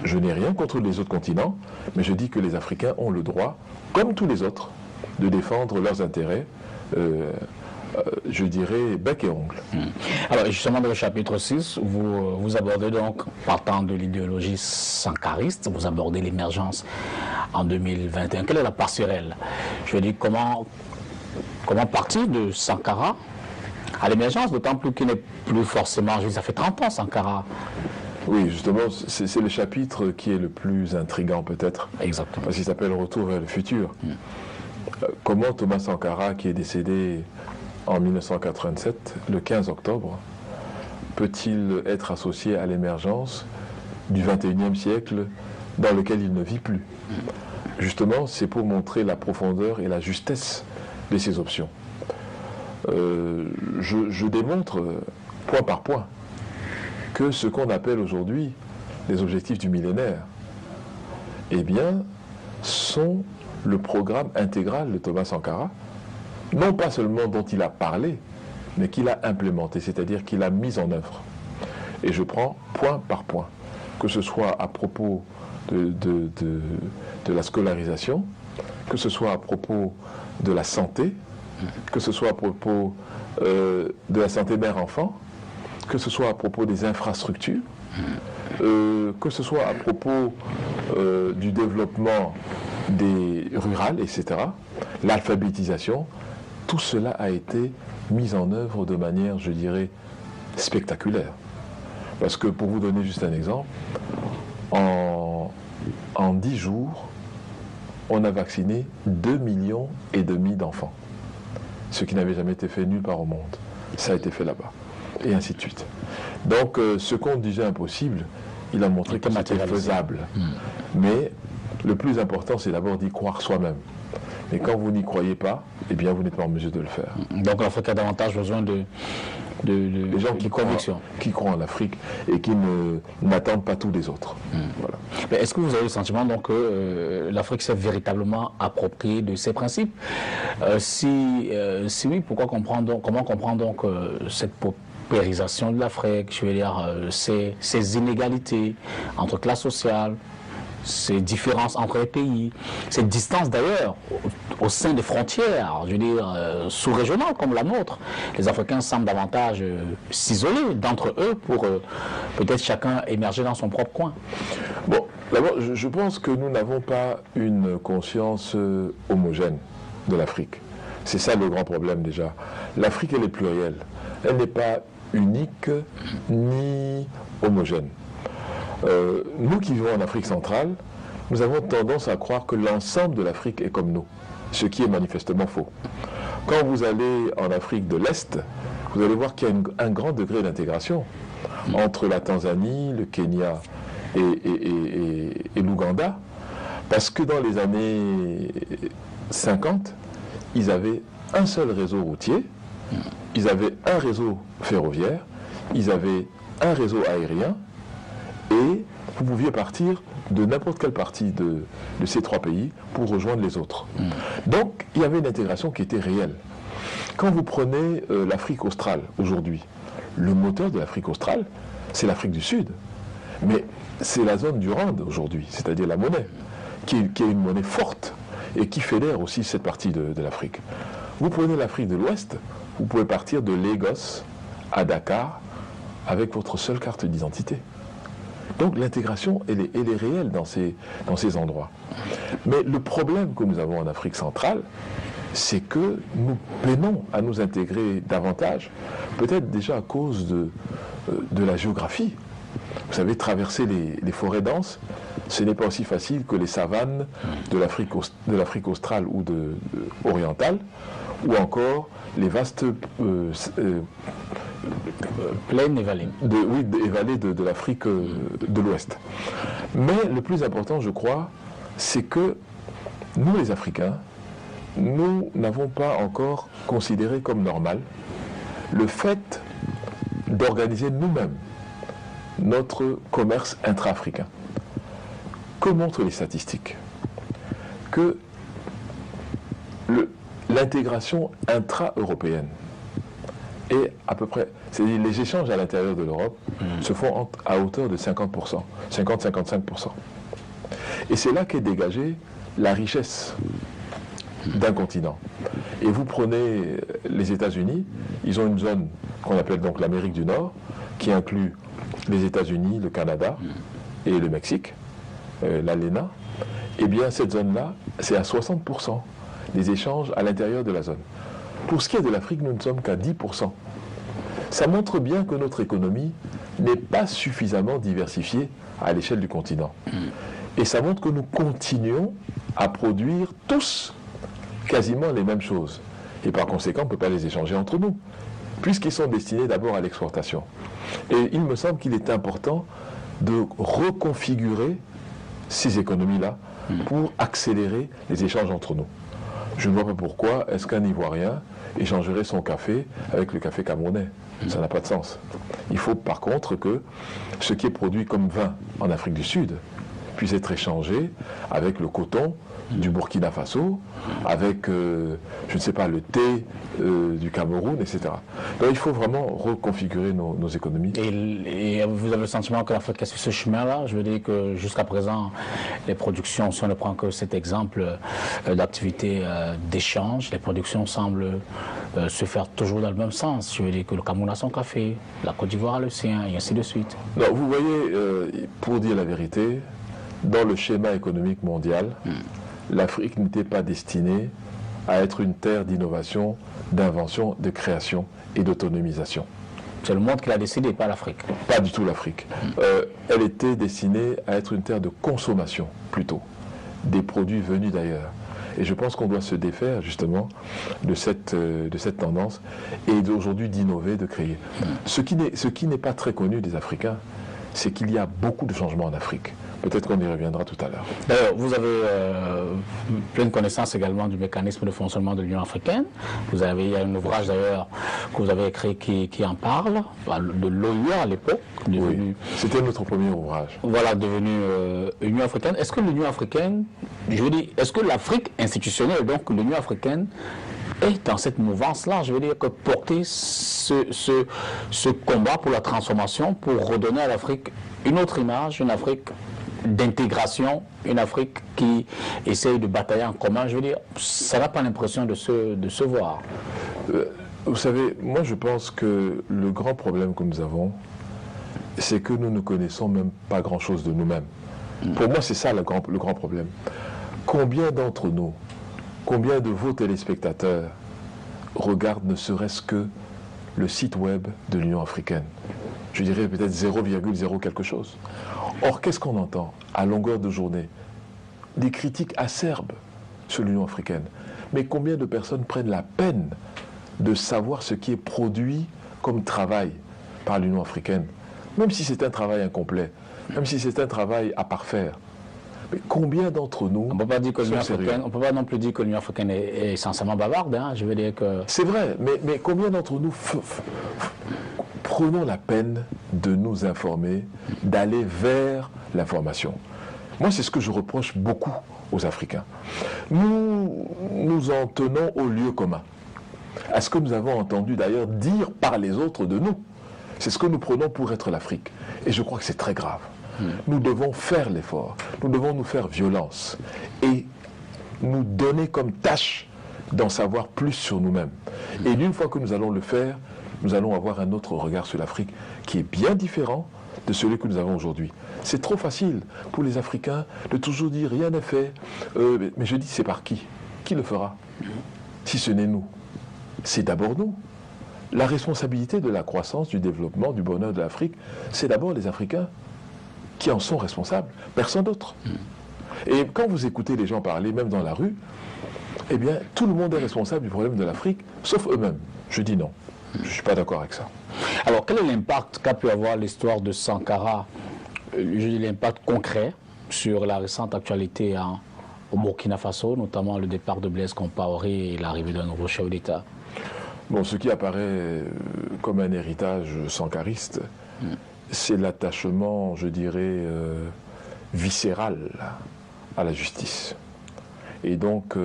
Je n'ai rien contre les autres continents, mais je dis que les Africains ont le droit, comme tous les autres, de défendre leurs intérêts, je dirais, bec et ongle. Alors justement dans le chapitre 6, vous abordez donc, partant de l'idéologie sankariste, vous abordez l'émergence en 2021. Quelle est la passerelle? Je veux dire, comment partir de Sankara à l'émergence, d'autant plus qu'il n'est plus forcément, je veux dire, ça fait 30 ans Sankara. Oui, justement, c'est le chapitre qui est le plus intriguant peut-être. Exactement. Parce qu'il s'appelle Retour vers le futur. Comment Thomas Sankara, qui est décédé en 1987, le 15 octobre, peut-il être associé à l'émergence du 21e siècle dans lequel il ne vit plus? Justement, c'est pour montrer la profondeur et la justesse de ces options. Je démontre point par point que ce qu'on appelle aujourd'hui les objectifs du millénaire, eh bien, sont le programme intégral de Thomas Sankara, non pas seulement dont il a parlé, mais qu'il a implémenté, c'est-à-dire qu'il a mis en œuvre. Et je prends point par point, que ce soit à propos de la scolarisation, que ce soit à propos de la santé, que ce soit à propos de la santé mère-enfant, que ce soit à propos des infrastructures, que ce soit à propos du développement des rurales, etc., l'alphabétisation, tout cela a été mis en œuvre de manière, je dirais, spectaculaire. Parce que, pour vous donner juste un exemple, en 10 jours, on a vacciné 2,5 millions d'enfants, ce qui n'avait jamais été fait nulle part au monde. Ça a été fait là-bas, et ainsi de suite. Donc, ce qu'on disait impossible, il a montré que c'était faisable. Mais le plus important, c'est d'abord d'y croire soi-même. Mais quand vous n'y croyez pas, eh bien, vous n'êtes pas en mesure de le faire. Donc l'Afrique a davantage besoin de les gens qui croient en Afrique et qui n'attendent pas tous les autres. Voilà. Mais est-ce que vous avez le sentiment donc, que l'Afrique s'est véritablement appropriée de ses principes? Si oui, comment comprendre donc cette paupérisation de l'Afrique, je veux dire, ces inégalités entre classes sociales, ces différences entre les pays, ces distances d'ailleurs au sein des frontières, je veux dire, sous-régionales comme la nôtre. Les Africains semblent davantage s'isoler d'entre eux pour peut-être chacun émerger dans son propre coin. Bon, d'abord, je pense que nous n'avons pas une conscience homogène de l'Afrique. C'est ça le grand problème déjà. L'Afrique, elle est plurielle. Elle n'est pas unique ni homogène. Nous qui vivons en Afrique centrale, nous avons tendance à croire que l'ensemble de l'Afrique est comme nous, ce qui est manifestement faux. Quand vous allez en Afrique de l'Est, vous allez voir qu'il y a un grand degré d'intégration entre la Tanzanie, le Kenya et l'Ouganda, parce que dans les années 50, ils avaient un seul réseau routier, ils avaient un réseau ferroviaire, ils avaient un réseau aérien, et vous pouviez partir de n'importe quelle partie de ces trois pays pour rejoindre les autres. Donc, il y avait une intégration qui était réelle. Quand vous prenez l'Afrique australe aujourd'hui, le moteur de l'Afrique australe, c'est l'Afrique du Sud. Mais c'est la zone du rand aujourd'hui, c'est-à-dire la monnaie, qui est une monnaie forte et qui fédère aussi cette partie de l'Afrique. Vous prenez l'Afrique de l'Ouest, vous pouvez partir de Lagos à Dakar avec votre seule carte d'identité. Donc l'intégration, elle est réelle dans ces endroits. Mais le problème que nous avons en Afrique centrale, c'est que nous peinons à nous intégrer davantage, peut-être déjà à cause de la géographie. Vous savez, traverser les forêts denses, ce n'est pas aussi facile que les savanes de l'Afrique australe ou orientale, ou encore les vastes plaines et vallées. Et vallées de l'Afrique de l'Ouest. Mais le plus important, je crois, c'est que nous, les Africains, nous n'avons pas encore considéré comme normal le fait d'organiser nous-mêmes notre commerce intra-africain. Que montrent les statistiques? Que l'intégration intra-européenne est à peu près, c'est-à-dire les échanges à l'intérieur de l'Europe se font à hauteur de 50%, 50-55%. Et c'est là qu'est dégagée la richesse d'un continent. Et vous prenez les États-Unis, ils ont une zone qu'on appelle donc l'Amérique du Nord, qui inclut les États-Unis, le Canada et le Mexique, l'ALENA. Eh bien, cette zone-là, c'est à 60% des échanges à l'intérieur de la zone. Pour ce qui est de l'Afrique, nous ne sommes qu'à 10%. Ça montre bien que notre économie n'est pas suffisamment diversifiée à l'échelle du continent. Et ça montre que nous continuons à produire tous quasiment les mêmes choses. Et par conséquent, on ne peut pas les échanger entre nous, puisqu'ils sont destinés d'abord à l'exportation. Et il me semble qu'il est important de reconfigurer ces économies-là pour accélérer les échanges entre nous. Je ne vois pas pourquoi est-ce qu'un Ivoirien échangerait son café avec le café camerounais. Ça n'a pas de sens. Il faut par contre que ce qui est produit comme vin en Afrique du Sud puisse être échangé avec le coton du Burkina Faso, avec, je ne sais pas, le thé du Cameroun, etc. Donc il faut vraiment reconfigurer nos économies. Et vous avez le sentiment que l'Afrique a fait ce chemin-là? Je veux dire que jusqu'à présent, les productions, si on ne prend que cet exemple d'activité d'échange, les productions semblent se faire toujours dans le même sens. Je veux dire que le Cameroun a son café, la Côte d'Ivoire a le sien, et ainsi de suite. Non, vous voyez, pour dire la vérité, dans le schéma économique mondial, l'Afrique n'était pas destinée à être une terre d'innovation, d'invention, de création et d'autonomisation. C'est le monde qui l'a décidé, pas l'Afrique. Pas du tout l'Afrique. Elle était destinée à être une terre de consommation, plutôt, des produits venus d'ailleurs. Et je pense qu'on doit se défaire justement de cette tendance et d'aujourd'hui d'innover, de créer. Ce qui n'est pas très connu des Africains, c'est qu'il y a beaucoup de changements en Afrique. Peut-être qu'on y reviendra tout à l'heure. D'ailleurs, vous avez pleine connaissance également du mécanisme de fonctionnement de l'Union africaine. Il y a un ouvrage d'ailleurs que vous avez écrit qui en parle, de l'OUA à l'époque. Oui, c'était notre premier ouvrage. Voilà, devenu Union africaine. Est-ce que l'Union africaine, je veux dire, est-ce que l'Afrique institutionnelle, donc l'Union africaine, est dans cette mouvance-là, je veux dire que porter ce combat pour la transformation, pour redonner à l'Afrique une autre image, une Afrique d'intégration, une Afrique qui essaye de batailler en commun, je veux dire, ça n'a pas l'impression de se voir. Vous savez, moi je pense que le grand problème que nous avons, c'est que nous ne connaissons même pas grand-chose de nous-mêmes. Pour moi, c'est ça le grand problème. Combien d'entre nous, combien de vos téléspectateurs regardent ne serait-ce que le site web de l'Union africaine? Je dirais peut-être 0,0 quelque chose. Or, qu'est-ce qu'on entend à longueur de journée? Des critiques acerbes sur l'Union africaine. Mais combien de personnes prennent la peine de savoir ce qui est produit comme travail par l'Union africaine? Même si c'est un travail incomplet, même si c'est un travail à parfaire. Mais combien d'entre nous... On ne peut pas dire que l'Union africaine, on peut pas non plus dire que l'Union africaine est essentiellement bavarde, hein, je veux dire que... C'est vrai, mais combien d'entre nous prenons la peine de nous informer, d'aller vers l'information? Moi, c'est ce que je reproche beaucoup aux Africains. Nous en tenons au lieu commun, à ce que nous avons entendu d'ailleurs dire par les autres de nous. C'est ce que nous prenons pour être l'Afrique. Et je crois que c'est très grave. Nous devons faire l'effort, nous devons nous faire violence et nous donner comme tâche d'en savoir plus sur nous-mêmes. Et une fois que nous allons le faire, nous allons avoir un autre regard sur l'Afrique qui est bien différent de celui que nous avons aujourd'hui. C'est trop facile pour les Africains de toujours dire rien n'est fait. Mais je dis, c'est par qui? Qui le fera? Si ce n'est nous, c'est d'abord nous. La responsabilité de la croissance, du développement, du bonheur de l'Afrique, c'est d'abord les Africains qui en sont responsables, personne d'autre. Et quand vous écoutez les gens parler, même dans la rue, eh bien, tout le monde est responsable du problème de l'Afrique, sauf eux-mêmes. Je dis non. Je ne suis pas d'accord avec ça. Alors, quel est l'impact qu'a pu avoir l'histoire de Sankara, l'impact concret sur la récente actualité au Burkina Faso, notamment le départ de Blaise Compaoré et l'arrivée d'un nouveau chef d'État? Bon, ce qui apparaît comme un héritage sankariste c'est l'attachement, je dirais, viscéral à la justice. Et donc,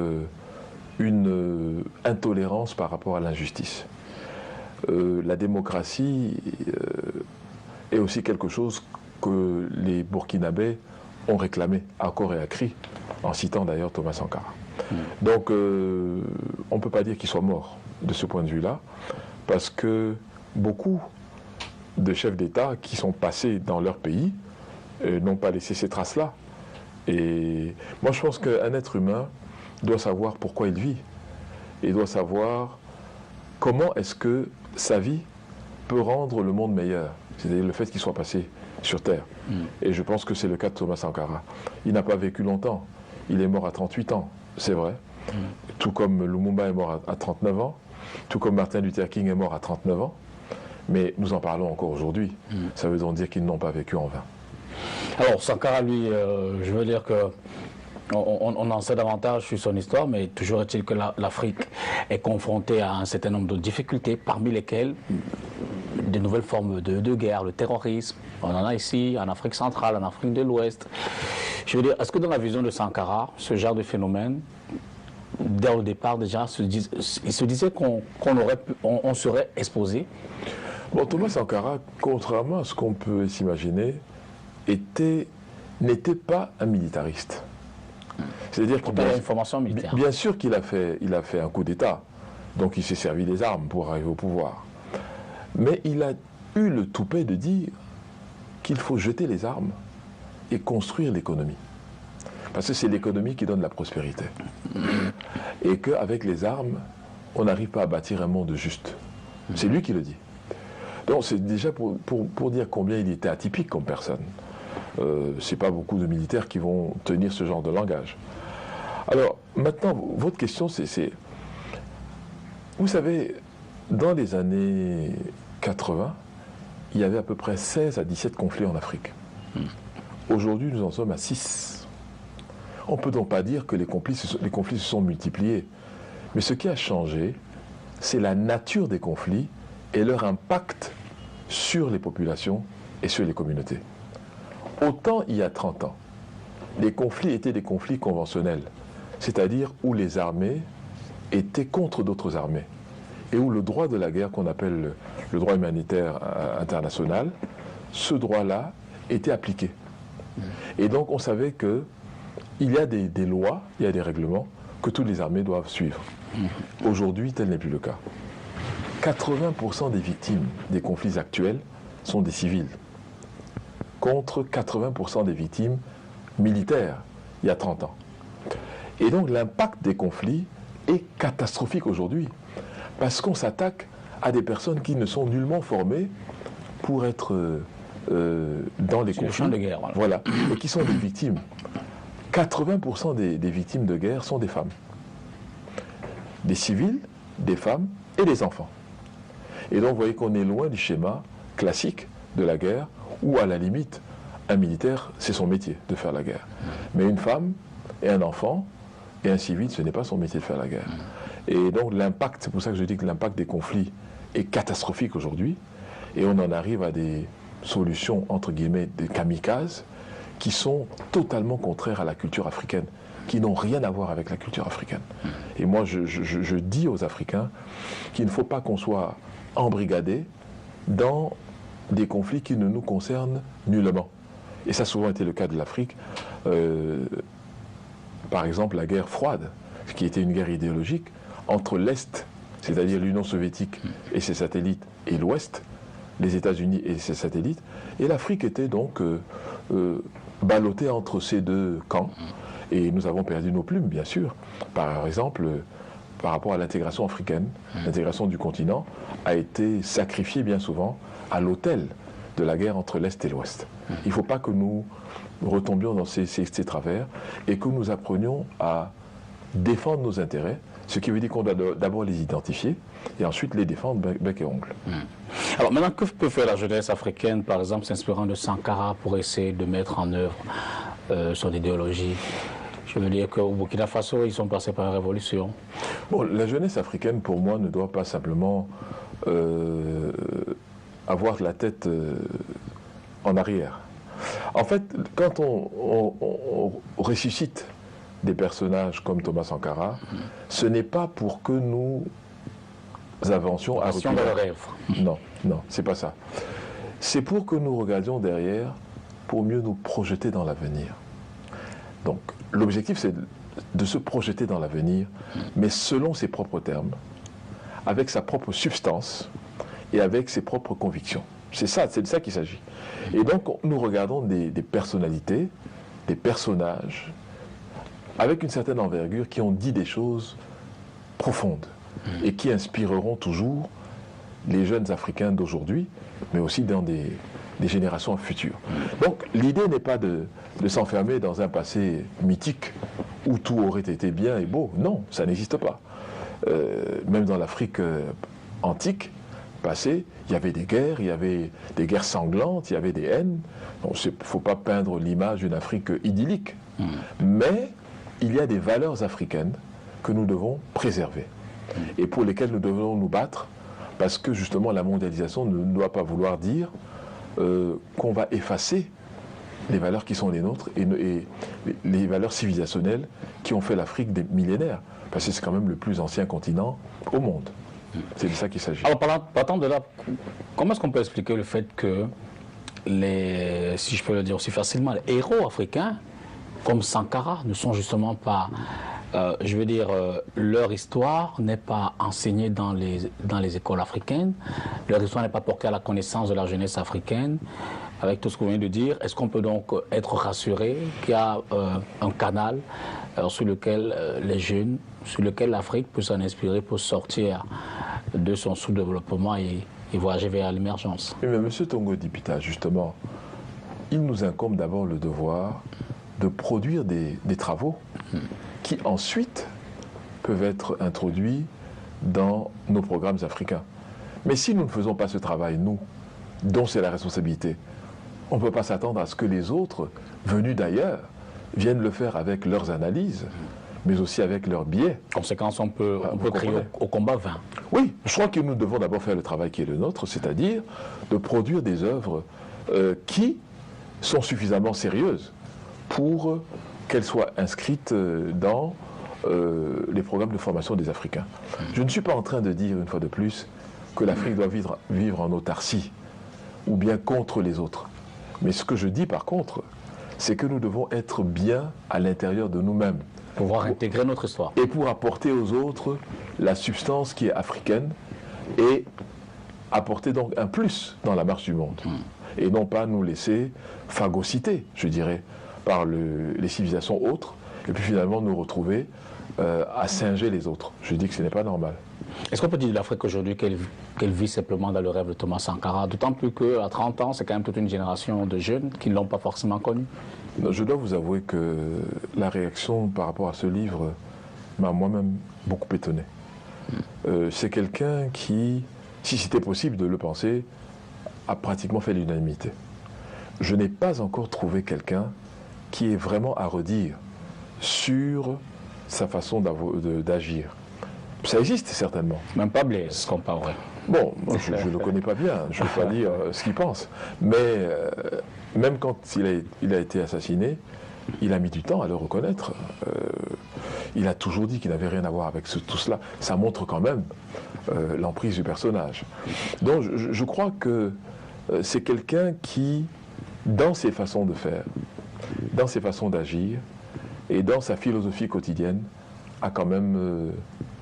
une intolérance par rapport à l'injustice. La démocratie est aussi quelque chose que les Burkinabés ont réclamé à corps et à cri, en citant d'ailleurs Thomas Sankara. Donc, on ne peut pas dire qu'il soit mort de ce point de vue-là, parce que beaucoup de chefs d'État qui sont passés dans leur pays n'ont pas laissé ces traces-là. Et moi, je pense qu'un être humain doit savoir pourquoi il vit, et doit savoir comment est-ce que sa vie peut rendre le monde meilleur, c'est-à-dire le fait qu'il soit passé sur Terre. Et je pense que c'est le cas de Thomas Sankara. Il n'a pas vécu longtemps, il est mort à 38 ans, c'est vrai, tout comme Lumumba est mort à 39 ans, tout comme Martin Luther King est mort à 39 ans, mais nous en parlons encore aujourd'hui. Ça veut donc dire qu'ils n'ont pas vécu en vain. Alors Sankara, lui, je veux dire que on en sait davantage sur son histoire, mais toujours est-il que l'Afrique est confrontée à un certain nombre de difficultés, parmi lesquelles de nouvelles formes de guerre, le terrorisme. On en a ici, en Afrique centrale, en Afrique de l'Ouest. Je veux dire, est-ce que dans la vision de Sankara, ce genre de phénomène, dès le départ déjà, il se disait qu'on serait exposé? Bon, Thomas Sankara, contrairement à ce qu'on peut s'imaginer, n'était pas un militariste. C'est-à-dire qu'il a une formation militaire. Bien sûr qu'il a fait un coup d'État, donc il s'est servi des armes pour arriver au pouvoir. Mais il a eu le toupet de dire qu'il faut jeter les armes et construire l'économie. Parce que c'est l'économie qui donne la prospérité. Et qu'avec les armes, on n'arrive pas à bâtir un monde juste. C'est lui qui le dit. Donc c'est déjà pour dire combien il était atypique comme personne. C'est pas beaucoup de militaires qui vont tenir ce genre de langage. Alors, maintenant, votre question, c'est... Vous savez, dans les années 80, il y avait à peu près 16 à 17 conflits en Afrique. Aujourd'hui, nous en sommes à 6. On ne peut donc pas dire que les conflits se sont multipliés. Mais ce qui a changé, c'est la nature des conflits et leur impact sur les populations et sur les communautés. Autant il y a 30 ans, les conflits étaient des conflits conventionnels, c'est-à-dire où les armées étaient contre d'autres armées, et où le droit de la guerre, qu'on appelle le droit humanitaire international, ce droit-là était appliqué. Et donc on savait qu'il y a des lois, il y a des règlements que toutes les armées doivent suivre. Aujourd'hui, tel n'est plus le cas. 80% des victimes des conflits actuels sont des civils, contre 80% des victimes militaires il y a 30 ans. Et donc l'impact des conflits est catastrophique aujourd'hui, parce qu'on s'attaque à des personnes qui ne sont nullement formées pour être dans les conflits de guerre. Voilà, et qui sont des victimes. 80% des victimes de guerre sont des femmes. Des civils, des femmes et des enfants. Et donc vous voyez qu'on est loin du schéma classique de la guerre, où à la limite, un militaire, c'est son métier de faire la guerre. Mais une femme et un enfant et un civil, ce n'est pas son métier de faire la guerre. Et donc l'impact, c'est pour ça que je dis que l'impact des conflits est catastrophique aujourd'hui, et on en arrive à des solutions, entre guillemets, des kamikazes, qui sont totalement contraires à la culture africaine, qui n'ont rien à voir avec la culture africaine. Et moi, je dis aux Africains qu'il ne faut pas qu'on soit embrigadés dans des conflits qui ne nous concernent nullement. Et ça a souvent été le cas de l'Afrique. Par exemple, la guerre froide, qui était une guerre idéologique, entre l'Est, c'est-à-dire l'Union soviétique et ses satellites, et l'Ouest, les États-Unis et ses satellites. Et l'Afrique était donc ballottée entre ces deux camps. Et nous avons perdu nos plumes, bien sûr. Par exemple, par rapport à l'intégration africaine, l'intégration du continent a été sacrifiée bien souvent à l'autel de la guerre entre l'Est et l'Ouest. Il ne faut pas que nous retombions dans ces travers et que nous apprenions à défendre nos intérêts, ce qui veut dire qu'on doit d'abord les identifier et ensuite les défendre bec et ongle. Alors maintenant, que peut faire la jeunesse africaine, par exemple, s'inspirant de Sankara pour essayer de mettre en œuvre son idéologie? Je veux dire qu'au Burkina Faso, ils sont passés par une révolution. Bon, la jeunesse africaine, pour moi, ne doit pas simplement avoir la tête en arrière. En fait, quand on ressuscite des personnages comme Thomas Sankara, ce n'est pas pour que nous avancions à reculer. Dans le rêve. Non, non, c'est pas ça. C'est pour que nous regardions derrière, pour mieux nous projeter dans l'avenir. Donc, l'objectif, c'est de se projeter dans l'avenir, mais selon ses propres termes, avec sa propre substance et avec ses propres convictions. C'est de ça qu'il s'agit. Et donc, nous regardons des personnalités, des personnages, avec une certaine envergure, qui ont dit des choses profondes et qui inspireront toujours les jeunes Africains d'aujourd'hui, mais aussi dans des générations futures. Donc, l'idée n'est pas de s'enfermer dans un passé mythique où tout aurait été bien et beau. Non, ça n'existe pas. Même dans l'Afrique antique, passée, il y avait des guerres, il y avait des guerres sanglantes, il y avait des haines. Il ne faut pas peindre l'image d'une Afrique idyllique. Mais il y a des valeurs africaines que nous devons préserver et pour lesquelles nous devons nous battre, parce que justement la mondialisation ne doit pas vouloir dire qu'on va effacer les valeurs qui sont les nôtres et les valeurs civilisationnelles qui ont fait l'Afrique des millénaires, parce que c'est quand même le plus ancien continent au monde. C'est de ça qu'il s'agit. Alors, partant de là, comment est-ce qu'on peut expliquer le fait que si je peux le dire aussi facilement, les héros africains, comme Sankara, ne sont justement pas, leur histoire n'est pas enseignée dans les écoles africaines, leur histoire n'est pas portée à la connaissance de la jeunesse africaine. Avec tout ce qu'on vient de dire, est-ce qu'on peut donc être rassuré qu'il y a un canal sur lequel les jeunes, sur lequel l'Afrique peut s'en inspirer pour sortir de son sous-développement et voyager vers l'émergence? Oui, mais M. Tongo Dipita, justement, il nous incombe d'abord le devoir de produire des travaux qui ensuite peuvent être introduits dans nos programmes africains. Mais si nous ne faisons pas ce travail, nous, dont c'est la responsabilité, on ne peut pas s'attendre à ce que les autres, venus d'ailleurs, viennent le faire avec leurs analyses, mais aussi avec leurs biais. Conséquence, on peut crier au combat vain. Oui, je crois que nous devons d'abord faire le travail qui est le nôtre, c'est-à-dire de produire des œuvres qui sont suffisamment sérieuses pour qu'elles soient inscrites dans les programmes de formation des Africains. Je ne suis pas en train de dire, une fois de plus, que l'Afrique doit vivre en autarcie, ou bien contre les autres. Mais ce que je dis par contre, c'est que nous devons être bien à l'intérieur de nous-mêmes. Pouvoir intégrer notre histoire. Et pour apporter aux autres la substance qui est africaine et apporter donc un plus dans la marche du monde. Et non pas nous laisser phagocyter, je dirais, par les civilisations autres, et puis finalement nous retrouver à singer les autres. Je dis que ce n'est pas normal. Est-ce qu'on peut dire de l'Afrique aujourd'hui qu'elle vit simplement dans le rêve de Thomas Sankara? D'autant plus qu'à 30 ans, c'est quand même toute une génération de jeunes qui ne l'ont pas forcément connu. Je dois vous avouer que la réaction par rapport à ce livre m'a moi-même beaucoup étonné. C'est quelqu'un qui, si c'était possible de le penser, a pratiquement fait l'unanimité. Je n'ai pas encore trouvé quelqu'un qui est vraiment à redire sur sa façon d'agir. Ça existe certainement. Même pas Blaise, comparerait. Bon, je ne le connais pas bien, je ne vais pas dire ce qu'il pense. Mais même quand il a été assassiné, il a mis du temps à le reconnaître. Il a toujours dit qu'il n'avait rien à voir avec tout cela. Ça montre quand même l'emprise du personnage. Donc je crois que c'est quelqu'un qui, dans ses façons de faire, dans ses façons d'agir et dans sa philosophie quotidienne, a quand même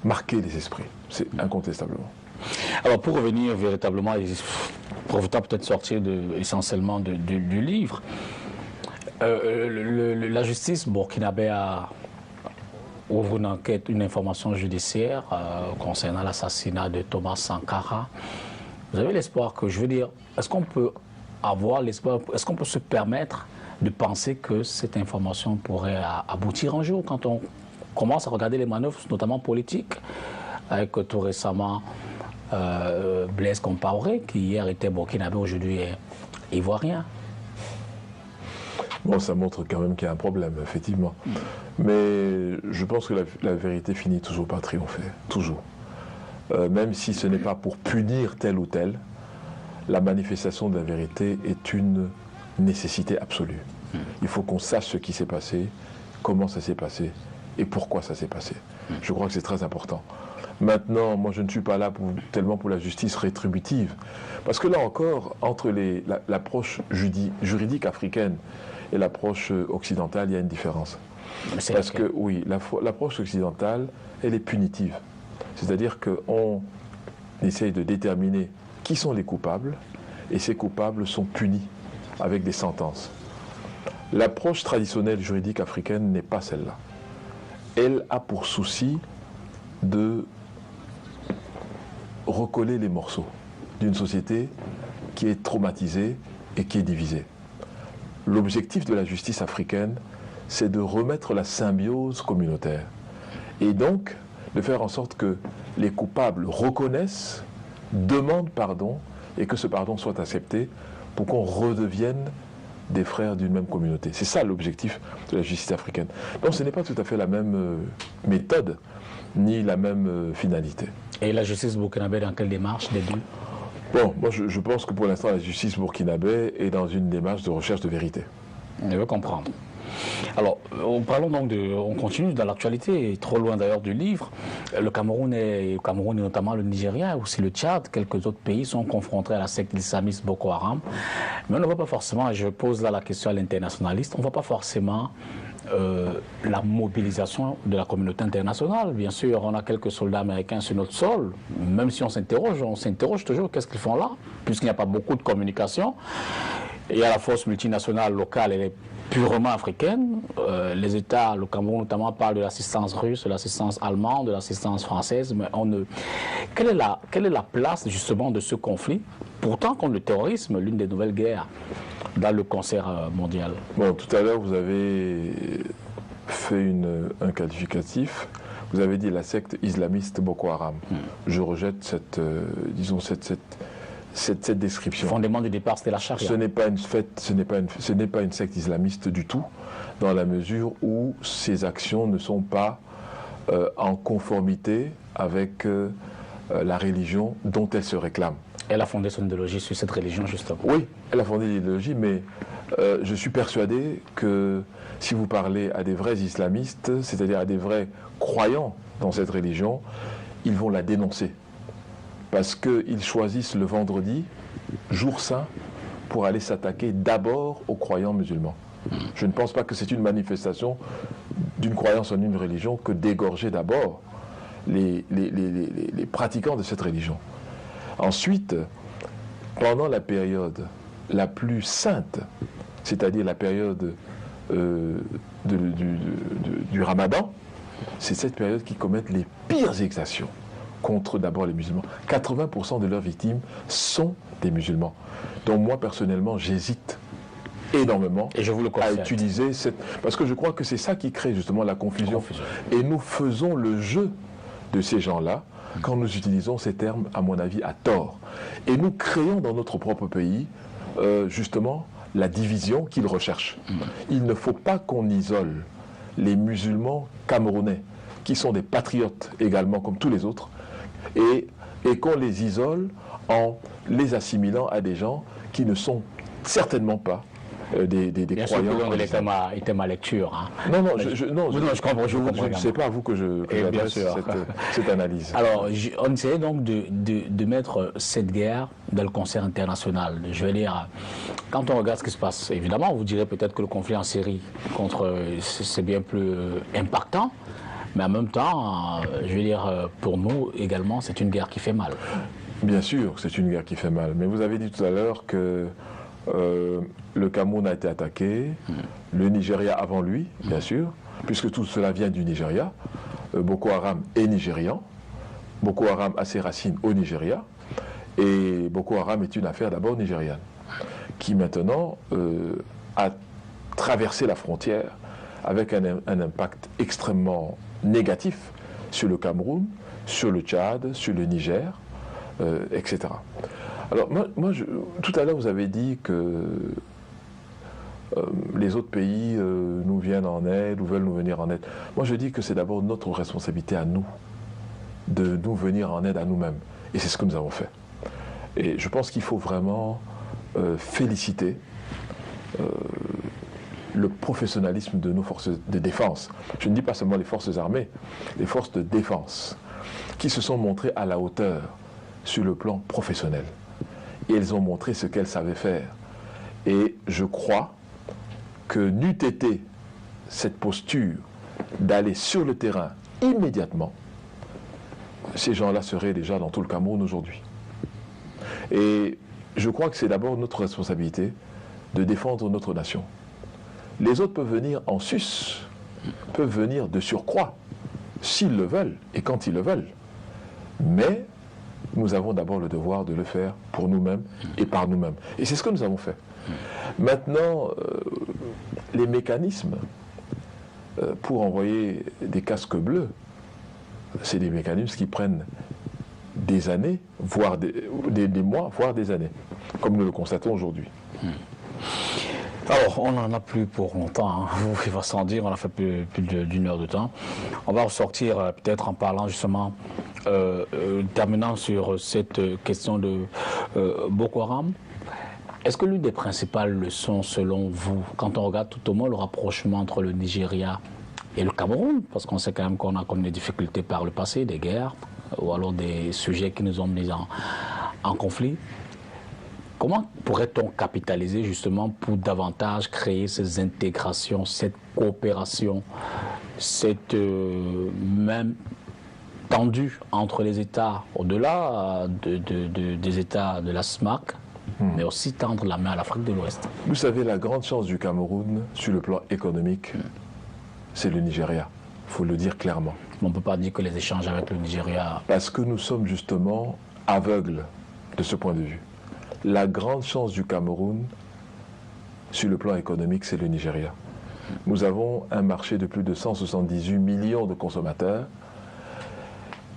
marqué les esprits. C'est incontestablement. Alors pour revenir véritablement, pour peut-être sortir essentiellement du livre, la justice burkinabé ouvre une enquête, une information judiciaire concernant l'assassinat de Thomas Sankara. Vous avez l'espoir que, est-ce qu'on peut avoir l'espoir, est-ce qu'on peut se permettre de penser que cette information pourrait aboutir un jour quand on commence à regarder les manœuvres, notamment politiques, avec tout récemment Blaise Compaoré, qui hier était burkinabé, aujourd'hui est ivoirien. Bon, ça montre quand même qu'il y a un problème, effectivement. Mais je pense que la vérité finit toujours par triompher, toujours. Même si ce n'est pas pour punir tel ou tel, la manifestation de la vérité est une nécessité absolue. Il faut qu'on sache ce qui s'est passé, comment ça s'est passé et pourquoi ça s'est passé. Je crois que c'est très important. Maintenant, moi je ne suis pas là tellement pour la justice rétributive. Parce que là encore, entre l'approche juridique africaine et l'approche occidentale, il y a une différence. Parce que oui, l'approche occidentale, elle est punitive. C'est-à-dire qu'on essaye de déterminer qui sont les coupables, et ces coupables sont punis avec des sentences. L'approche traditionnelle juridique africaine n'est pas celle-là. Elle a pour souci de recoller les morceaux d'une société qui est traumatisée et qui est divisée. L'objectif de la justice africaine, c'est de remettre la symbiose communautaire. Et donc, de faire en sorte que les coupables reconnaissent, demandent pardon, et que ce pardon soit accepté pour qu'on redevienne des frères d'une même communauté. C'est ça l'objectif de la justice africaine. Donc ce n'est pas tout à fait la même méthode, ni la même finalité. Et la justice burkinabé dans quelle démarche des deux? Bon, moi je pense que pour l'instant la justice burkinabé est dans une démarche de recherche de vérité. Je veux comprendre. Alors, parlons donc on continue dans l'actualité, trop loin d'ailleurs du livre. Le Cameroun et notamment le Nigeria, aussi le Tchad, quelques autres pays sont confrontés à la secte islamiste Boko Haram. Mais on ne voit pas forcément, et je pose là la question à l'internationaliste, on ne voit pas forcément la mobilisation de la communauté internationale. Bien sûr, on a quelques soldats américains sur notre sol, même si on s'interroge toujours, qu'est-ce qu'ils font là, puisqu'il n'y a pas beaucoup de communication. Il y a la force multinationale locale, elle est purement africaine. Les États, le Cameroun notamment, parlent de l'assistance russe, de l'assistance allemande, de l'assistance française, mais quelle est la place justement de ce conflit, pourtant contre le terrorisme, l'une des nouvelles guerres dans le concert mondial? Bon, tout à l'heure, vous avez fait un qualificatif. Vous avez dit la secte islamiste Boko Haram. Je rejette cette description. Le fondement du départ, c'était la charia. Ce n'est pas une secte islamiste du tout, dans la mesure où ces actions ne sont pas en conformité avec la religion dont elle se réclame. Elle a fondé son idéologie sur cette religion, justement. Oui, elle a fondé l'idéologie, mais je suis persuadé que si vous parlez à des vrais islamistes, c'est-à-dire à des vrais croyants dans cette religion, ils vont la dénoncer. Parce qu'ils choisissent le vendredi, jour saint, pour aller s'attaquer d'abord aux croyants musulmans. Je ne pense pas que c'est une manifestation d'une croyance en une religion que d'égorger d'abord les pratiquants de cette religion. Ensuite, pendant la période la plus sainte, c'est-à-dire la période du Ramadan, c'est cette période qui commettent les pires exactions contre d'abord les musulmans. 80% de leurs victimes sont des musulmans. Donc moi, personnellement, j'hésite énormément à utiliser cette... Parce que je crois que c'est ça qui crée justement la confusion. Et nous faisons le jeu de ces gens-là quand nous utilisons ces termes, à mon avis, à tort. Et nous créons dans notre propre pays, justement, la division qu'ils recherchent. Il ne faut pas qu'on isole les musulmans camerounais, qui sont des patriotes également, comme tous les autres, et qu'on les isole en les assimilant à des gens qui ne sont certainement pas des croyants. Bien était ma lecture. Hein. Non, je comprends. Je ne sais pas à vous que j'adresse cette analyse. Alors, on essayait donc de mettre cette guerre dans le concert international. Je veux dire, quand on regarde ce qui se passe, évidemment, vous direz peut-être que le conflit en Syrie c'est bien plus impactant. Mais en même temps, je veux dire, pour nous également, c'est une guerre qui fait mal. Bien sûr, c'est une guerre qui fait mal. Mais vous avez dit tout à l'heure que le Cameroun a été attaqué, le Nigeria avant lui, bien sûr, puisque tout cela vient du Nigeria. Boko Haram est nigérian. Boko Haram a ses racines au Nigeria. Et Boko Haram est une affaire d'abord nigériane, qui maintenant a traversé la frontière avec un impact extrêmement négatif sur le Cameroun, sur le Tchad, sur le Niger, etc. Alors tout à l'heure vous avez dit que les autres pays nous viennent en aide ou veulent nous venir en aide. Moi je dis que c'est d'abord notre responsabilité à nous de nous venir en aide à nous-mêmes. Et c'est ce que nous avons fait. Et je pense qu'il faut vraiment féliciter le professionnalisme de nos forces de défense. Je ne dis pas seulement les forces armées, les forces de défense, qui se sont montrées à la hauteur sur le plan professionnel. Et elles ont montré ce qu'elles savaient faire. Et je crois que n'eût été cette posture d'aller sur le terrain immédiatement, ces gens-là seraient déjà dans tout le Cameroun aujourd'hui. Et je crois que c'est d'abord notre responsabilité de défendre notre nation. Les autres peuvent venir en sus, peuvent venir de surcroît, s'ils le veulent et quand ils le veulent. Mais nous avons d'abord le devoir de le faire pour nous-mêmes et par nous-mêmes. Et c'est ce que nous avons fait. Maintenant, les mécanismes pour envoyer des casques bleus, c'est des mécanismes qui prennent des années, voire des mois, voire des années, comme nous le constatons aujourd'hui. Alors, on n'en a plus pour longtemps, hein. Il va sans dire, on a fait plus d'une heure de temps. On va ressortir peut-être en parlant justement, terminant sur cette question de Boko Haram. Est-ce que l'une des principales leçons, selon vous, quand on regarde tout au moins le rapprochement entre le Nigeria et le Cameroun, parce qu'on sait quand même qu'on a connu des difficultés par le passé, des guerres, ou alors des sujets qui nous ont mis en conflit, comment pourrait-on capitaliser justement pour davantage créer ces intégrations, cette coopération, cette même tendue entre les États, au-delà des États de la SMAC, mais aussi tendre la main à l'Afrique de l'Ouest? Vous savez, la grande chance du Cameroun sur le plan économique, c'est le Nigeria. Il faut le dire clairement. On ne peut pas dire que les échanges avec le Nigeria... Parce que nous sommes justement aveugles de ce point de vue. La grande chance du Cameroun, sur le plan économique, c'est le Nigeria. Nous avons un marché de plus de 178 millions de consommateurs,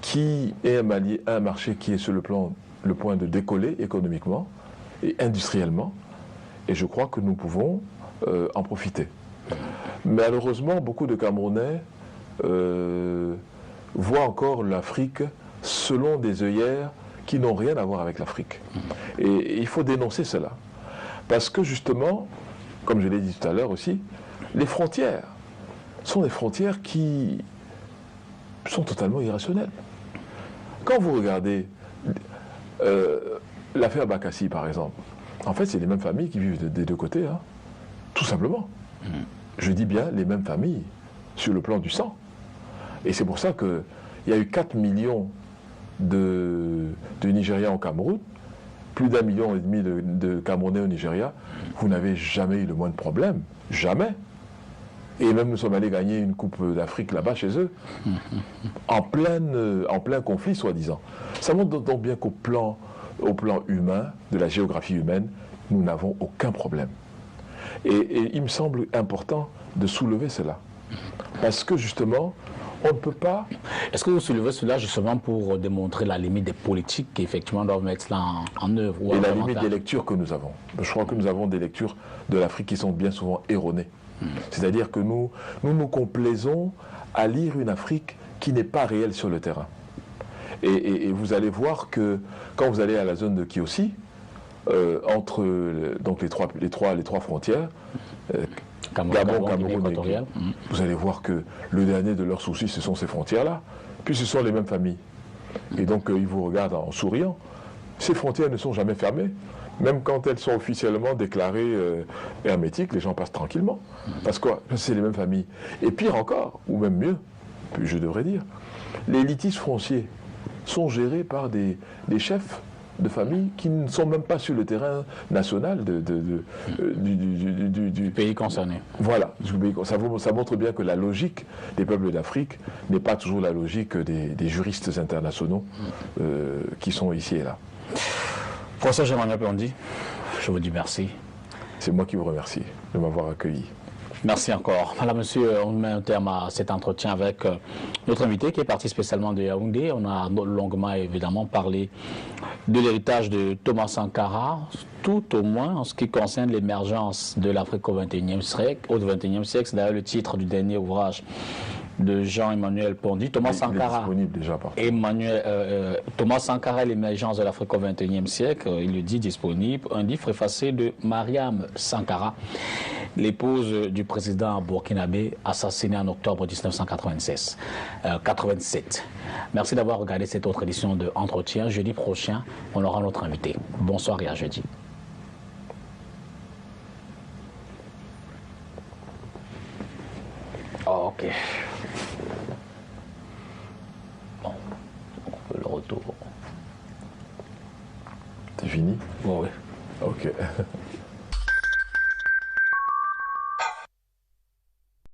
qui est un marché qui est sur le point de décoller économiquement et industriellement. Et je crois que nous pouvons en profiter. Malheureusement, beaucoup de Camerounais voient encore l'Afrique selon des œillères qui n'ont rien à voir avec l'Afrique. Et il faut dénoncer cela. Parce que justement, comme je l'ai dit tout à l'heure aussi, les frontières sont des frontières qui sont totalement irrationnelles. Quand vous regardez l'affaire Bakassi, par exemple, en fait, c'est les mêmes familles qui vivent des deux côtés, hein, tout simplement. Je dis bien les mêmes familles, sur le plan du sang. Et c'est pour ça qu'il y a eu 4 millions de Nigériens au Cameroun, plus d'1,5 million de Camerounais au Nigeria. Vous n'avez jamais eu le moindre problème, jamais. Et même nous sommes allés gagner une Coupe d'Afrique là-bas chez eux, en plein conflit, soi-disant. Ça montre donc bien qu'au plan humain, de la géographie humaine, nous n'avons aucun problème. Et il me semble important de soulever cela. Parce que justement, on ne peut pas... Est-ce que vous soulevez cela justement pour démontrer la limite des politiques qui effectivement doivent mettre cela en œuvre? Et la limite des lectures que nous avons. Je crois que nous avons des lectures de l'Afrique qui sont bien souvent erronées. C'est-à-dire que nous nous complaisons à lire une Afrique qui n'est pas réelle sur le terrain. Et vous allez voir que quand vous allez à la zone de Kiossi, entre donc les trois frontières, Gabon, Cameroun et Guinée, vous allez voir que le dernier de leurs soucis, ce sont ces frontières-là. Puis ce sont les mêmes familles. Et donc ils vous regardent en souriant. Ces frontières ne sont jamais fermées. Même quand elles sont officiellement déclarées hermétiques, les gens passent tranquillement. Parce que c'est les mêmes familles. Et pire encore, ou même mieux, je devrais dire, les litiges fonciers sont gérés par des chefs de famille qui ne sont même pas sur le terrain national du pays concerné. Voilà, ça montre bien que la logique des peuples d'Afrique n'est pas toujours la logique des juristes internationaux qui sont ici et là. Professeur Jean-Manuel Plondi, je vous dis merci. C'est moi qui vous remercie de m'avoir accueilli. Merci encore. Madame, monsieur, on met un terme à cet entretien avec notre invité qui est parti spécialement de Yaoundé. On a longuement évidemment parlé de l'héritage de Thomas Sankara, tout au moins en ce qui concerne l'émergence de l'Afrique au XXIe siècle. C'est d'ailleurs le titre du dernier ouvrage de Jean-Emmanuel Pondy. Thomas Il est Sankara. disponible déjà partout. Thomas Sankara, l'émergence de l'Afrique au XXIe siècle, il le dit disponible. Un livre effacé de Mariam Sankara, l'épouse du président burkinabé, assassinée en octobre 1987. Merci d'avoir regardé cette autre édition de Entretien. Jeudi prochain, on aura notre invité. Bonsoir et à jeudi. Oh, ok. Bon, le retour. C'est fini? Bon, oui. Ok.